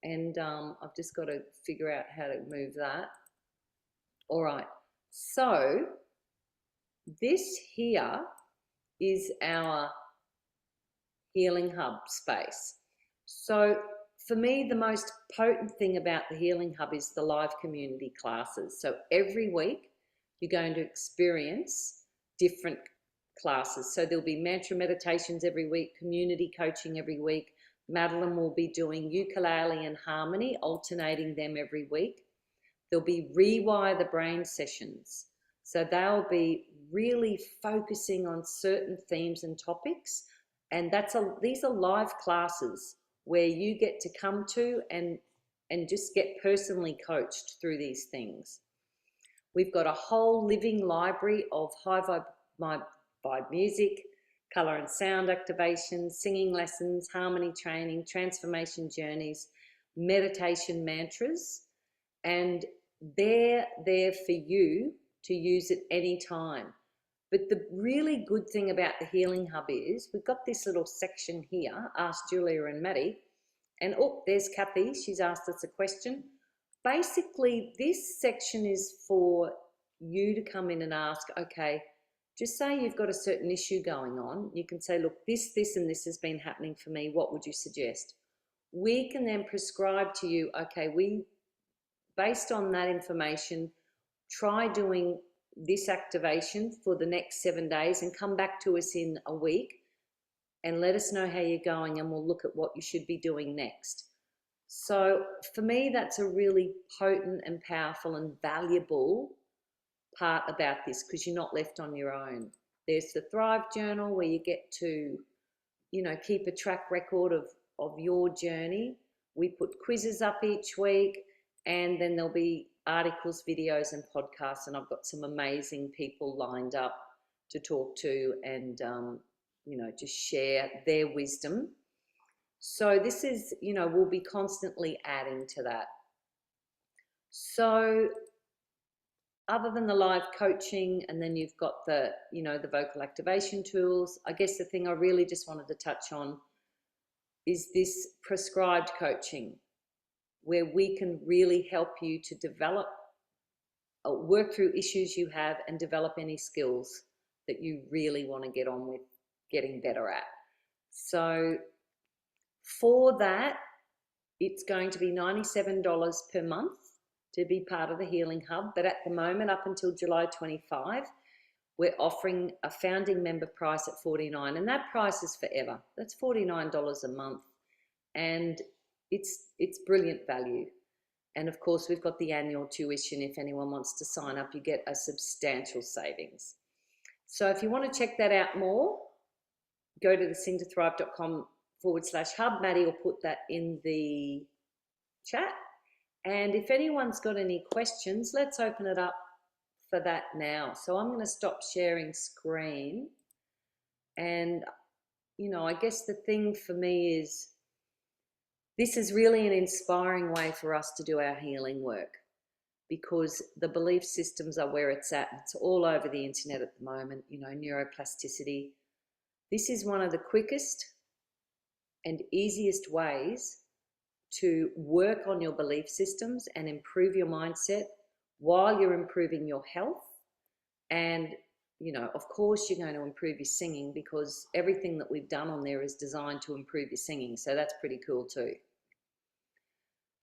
And I've just got to figure out how to move that. All right, so this here is our Healing Hub space. So for me, the most potent thing about the Healing Hub is the live community classes. So every week you're going to experience different classes. So there'll be mantra meditations every week, community coaching every week. Madeline will be doing ukulele and harmony, alternating them every week. There'll be rewire the brain sessions. So they'll be really focusing on certain themes and topics. And these are live classes where you get to come to and just get personally coached through these things. We've got a whole living library of high vibe music, color and sound activations, singing lessons, harmony training, transformation journeys, meditation mantras, and they're there for you to use at any time. But the really good thing about the Healing Hub is we've got this little section here, Ask Julia and Maddie, and oh, there's Kathy, she's asked us a question. Basically, this section is for you to come in and ask, okay, just say you've got a certain issue going on. You can say, look, this, and this has been happening for me. What would you suggest? We can then prescribe to you, okay, based on that information, try doing this activation for the next 7 days and come back to us in a week and let us know how you're going, and we'll look at what you should be doing next. So for me, that's a really potent and powerful and valuable part about this, because you're not left on your own. There's the Thrive Journal, where you get to, keep a track record of your journey. We put quizzes up each week, and then there'll be articles, videos, and podcasts. And I've got some amazing people lined up to talk to and, just share their wisdom. So this is, we'll be constantly adding to that. So other than the live coaching, and then you've got the, the vocal activation tools, I guess the thing I really just wanted to touch on is this prescribed coaching, where we can really help you to develop, work through issues you have and develop any skills that you really want to get on with getting better at. So for that, it's going to be $97 per month to be part of the Healing Hub. But at the moment, up until July 25, we're offering a founding member price at $49, and that price is forever. That's $49 a month, and it's brilliant value. And of course, we've got the annual tuition. If anyone wants to sign up, you get a substantial savings. So if you want to check that out more, go to the singtothrive.com/hub. Maddie will put that in the chat. And if anyone's got any questions, let's open it up for that now. So I'm going to stop sharing screen. And, I guess the thing for me is, this is really an inspiring way for us to do our healing work, because the belief systems are where it's at. It's all over the internet at the moment, neuroplasticity. This is one of the quickest and easiest ways to work on your belief systems and improve your mindset while you're improving your health. And, of course, you're going to improve your singing, because everything that we've done on there is designed to improve your singing. So that's pretty cool too.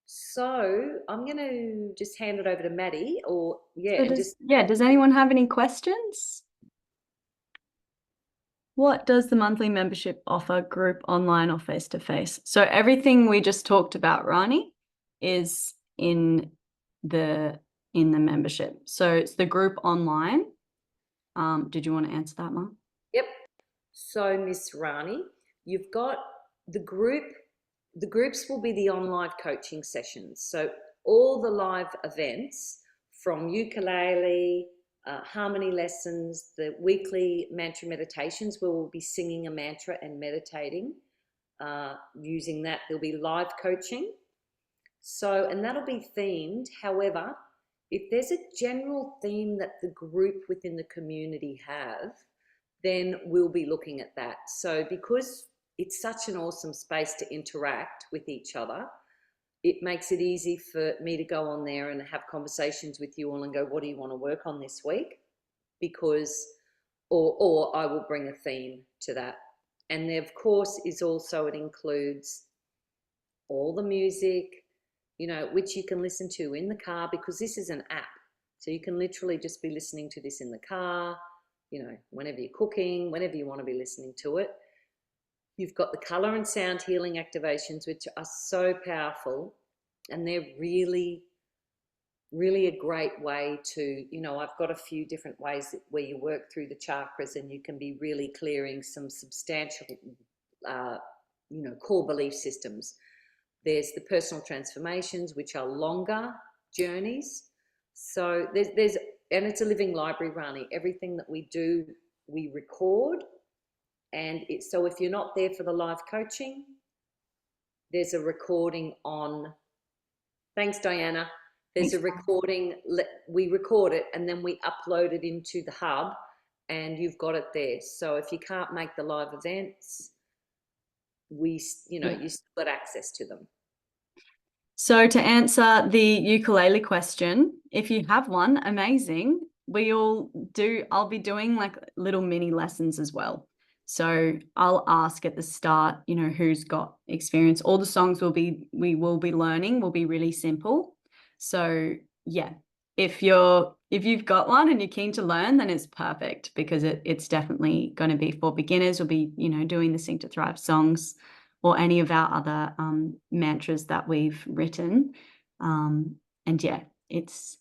So I'm going to just hand it over to Maddie, does anyone have any questions? What does the monthly membership offer, group, online, or face-to-face? So everything we just talked about, Rani, is in the membership. So it's the group online. Did you want to answer that, Mum? Yep. So Miss Rani, you've got the group. The groups will be the online coaching sessions. So all the live events, from ukulele, harmony lessons, the weekly mantra meditations, where we'll be singing a mantra and meditating. Using that, there'll be live coaching. So, and that'll be themed. However, if there's a general theme that the group within the community have, then we'll be looking at that. So because it's such an awesome space to interact with each other, it makes it easy for me to go on there and have conversations with you all and go, what do you want to work on this week? Because, or I will bring a theme to that. And there, of course, is also, it includes all the music, which you can listen to in the car, because this is an app. So you can literally just be listening to this in the car, whenever you're cooking, whenever you want to be listening to it. You've got the color and sound healing activations, which are so powerful, and they're really, really a great way to, I've got a few different ways where you work through the chakras, and you can be really clearing some substantial, core belief systems. There's the personal transformations, which are longer journeys. So there's, and it's a living library, Rani. Everything that we do, we record. And so if you're not there for the live coaching, there's a recording on, thanks Diana, there's a recording, we record it and then we upload it into the hub, and you've got it there. So if you can't make the live events, you still got access to them. So to answer the ukulele question, if you have one, amazing. I'll be doing like little mini lessons as well. So I'll ask at the start, who's got experience. All the songs we will be learning will be really simple. So yeah, if you've got one and you're keen to learn, then it's perfect, because it's definitely going to be for beginners. We'll be, doing the Sing to Thrive songs, or any of our other mantras that we've written. And yeah, it's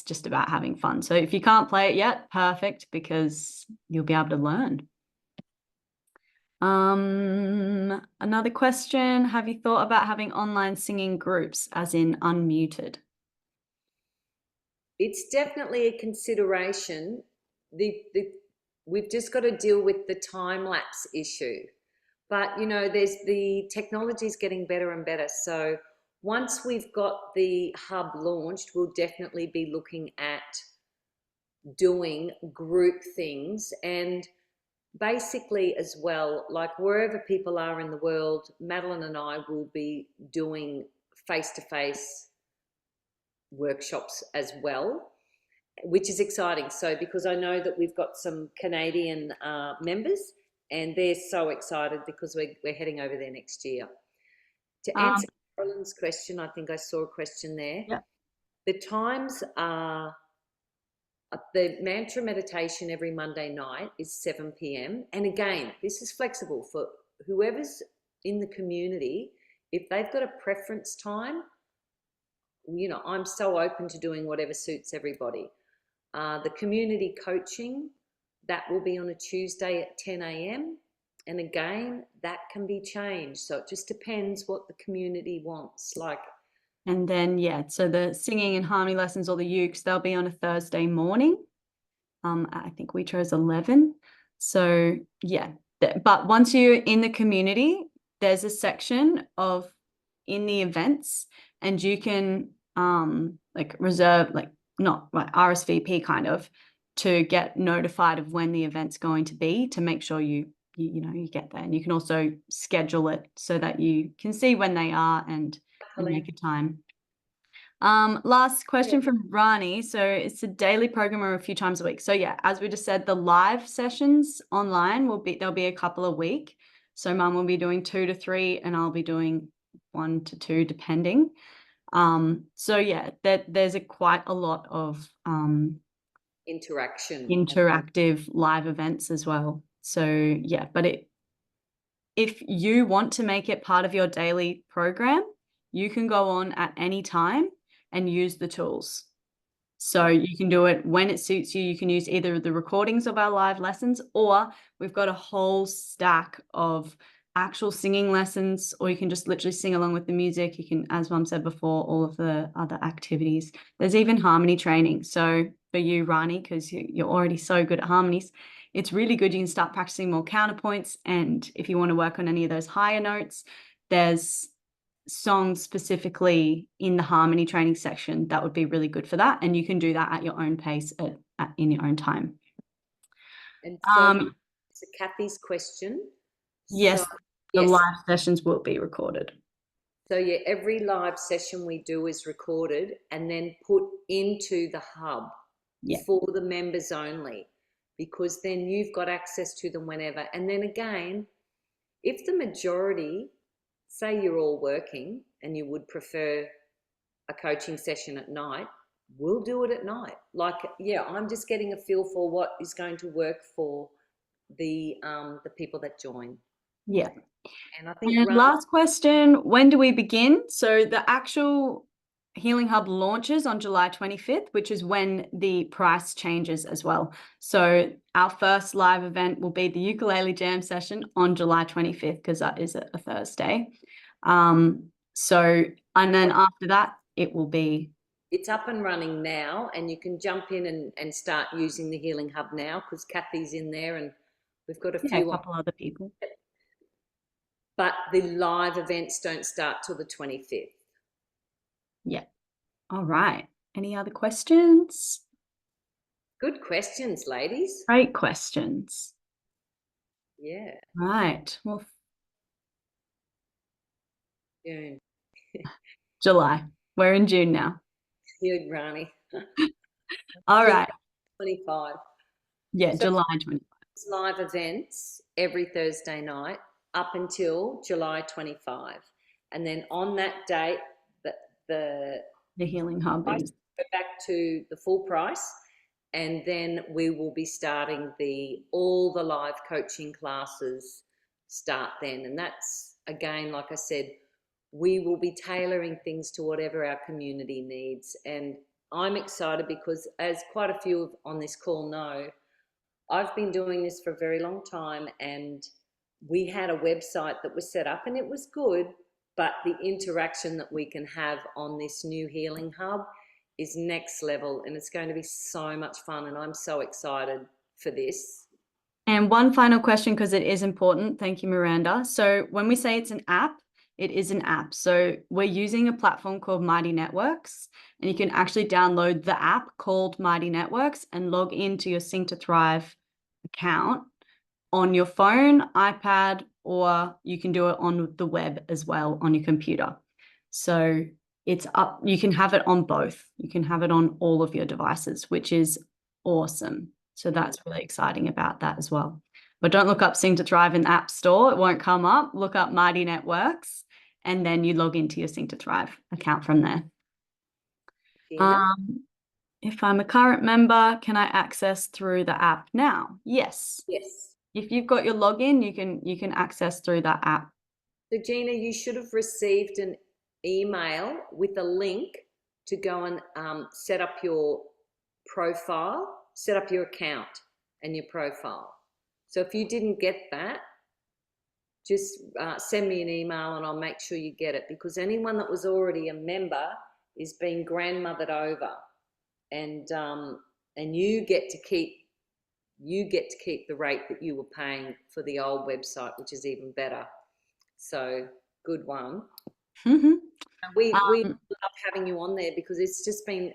just about having fun. So if you can't play it yet, perfect, because you'll be able to learn. Another question, have you thought about having online singing groups, as in unmuted? It's definitely a consideration. We've just got to deal with the time lapse issue. But, you know, there's the technology is getting better and better. So once we've got the hub launched, we'll definitely be looking at doing group things, and basically as well, like wherever people are in the world, Madeline and I will be doing face-to-face workshops as well, which is exciting. So because I know that we've got some Canadian members, and they're so excited because we're heading over there next year. To answer Carolyn's question, I think I saw a question there. Yeah. The times are the mantra meditation every Monday night is 7 p.m. And again, this is flexible for whoever's in the community. If they've got a preference time, you know, I'm so open to doing whatever suits everybody. The community coaching, that will be on a Tuesday at 10 a.m. And again, that can be changed. So it just depends what the community wants. Like, and then, yeah, so the singing and harmony lessons or the ukes, they'll be on a Thursday morning. I think we chose 11. So yeah, but once you're in the community, there's a section of in the events, and you can like reserve, like not like RSVP kind of, to get notified of when the event's going to be, to make sure you get there. And you can also schedule it so that you can see when they are and make a time. Last question from Rani. So it's a daily program or a few times a week. So yeah, as we just said, the live sessions online there'll be a couple a week. So Mum will be doing 2 to 3 and I'll be doing 1 to 2 depending. So yeah, there's quite a lot of interactive live events as well. So yeah, but if you want to make it part of your daily program, you can go on at any time and use the tools. So you can do it when it suits you. You can use either the recordings of our live lessons, or we've got a whole stack of actual singing lessons, or you can just literally sing along with the music. You can, as Mum said before, all of the other activities. There's even harmony training. So for you, Rani, because you're already so good at harmonies, it's really good. You can start practicing more counterpoints. And if you want to work on any of those higher notes, there's songs specifically in the harmony training section that would be really good for that. And you can do that at your own pace in your own time. And so it's Kathy's question. Yes, the live sessions will be recorded. So yeah, every live session we do is recorded and then put into the hub for the members only, because then you've got access to them whenever. And then again, if the majority, say you're all working and you would prefer a coaching session at night, we'll do it at night. Like, yeah, I'm just getting a feel for what is going to work for the people that join. Yeah. And I think last question, when do we begin? So the actual Healing Hub launches on July 25th, which is when the price changes as well. So our first live event will be the ukulele jam session on July 25th, because that is a Thursday. So, and then after that, it's up and running now, and you can jump in and start using the Healing Hub now, because Kathy's in there and we've got a couple other people. But the live events don't start till the 25th. Yeah. All right. Any other questions? Good questions, ladies. Great questions. Yeah. Right. Well, June. July. We're in June now. You, Rani. All right. 25. Yeah, so July 25. Live events every Thursday night up until July 25. And then on that date, the Healing Hub is go back to the full price, and then we will be starting all the live coaching classes start then. And that's, again, like I said, we will be tailoring things to whatever our community needs. And I'm excited because, as quite a few on this call know, I've been doing this for a very long time, and we had a website that was set up and it was good, but the interaction that we can have on this new Healing Hub is next level, and it's going to be so much fun, and I'm so excited for this. And one final question, because it is important. Thank you, Miranda. So when we say it's an app, it is an app. So we're using a platform called Mighty Networks, and you can actually download the app called Mighty Networks and log into your Sing to Thrive account on your phone, iPad, or you can do it on the web as well on your computer. So it's up, you can have it on both. You can have it on all of your devices, which is awesome. So that's really exciting about that as well. But don't look up Sing to Thrive in the App Store. It won't come up. Look up Mighty Networks, and then you log into your Sing to Thrive account from there. If I'm a current member, can I access through the app now? Yes. Yes. If you've got your login, you can access through that app. So Gina, you should have received an email with a link to go and set up your profile, set up your account and your profile. So if you didn't get that, just send me an email and I'll make sure you get it, because anyone that was already a member is being grandmothered over, and you get to keep the rate that you were paying for the old website, which is even better. So good one. Mm-hmm. We love having you on there, because it's just been,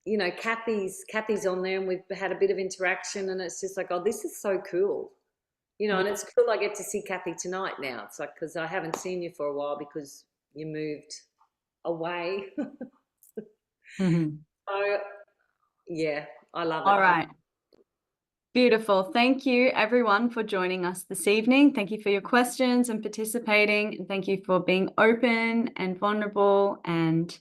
you know, Kathy's on there and we've had a bit of interaction, and it's just like, oh, this is so cool. You know, and it's cool I get to see Kathy tonight now. It's like, because I haven't seen you for a while because you moved away. Mm-hmm. So, yeah, I love it. All right. Beautiful. Thank you, everyone, for joining us this evening. Thank you for your questions and participating. And thank you for being open and vulnerable and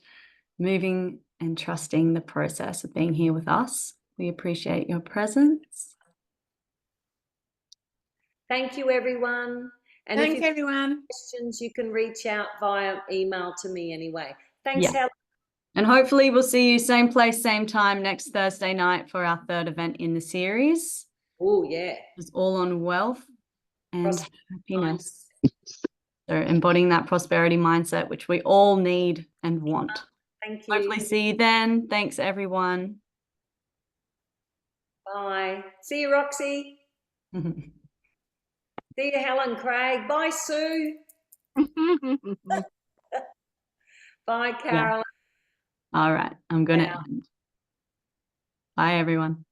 moving and trusting the process of being here with us. We appreciate your presence. Thank you, everyone. And Thanks, if you everyone. have questions, you can reach out via email to me anyway. Thanks, Yeah. Helen. And hopefully we'll see you same place, same time next Thursday night for our third event in the series. Oh, yeah. It's all on wealth and happiness. Mindset. So embodying that prosperity mindset, which we all need and want. Thank you. Hopefully see you then. Thanks, everyone. Bye. See you, Roxy. See you, Helen Craig. Bye, Sue. Bye, Carolyn. All right. I'm going to end. Bye, everyone.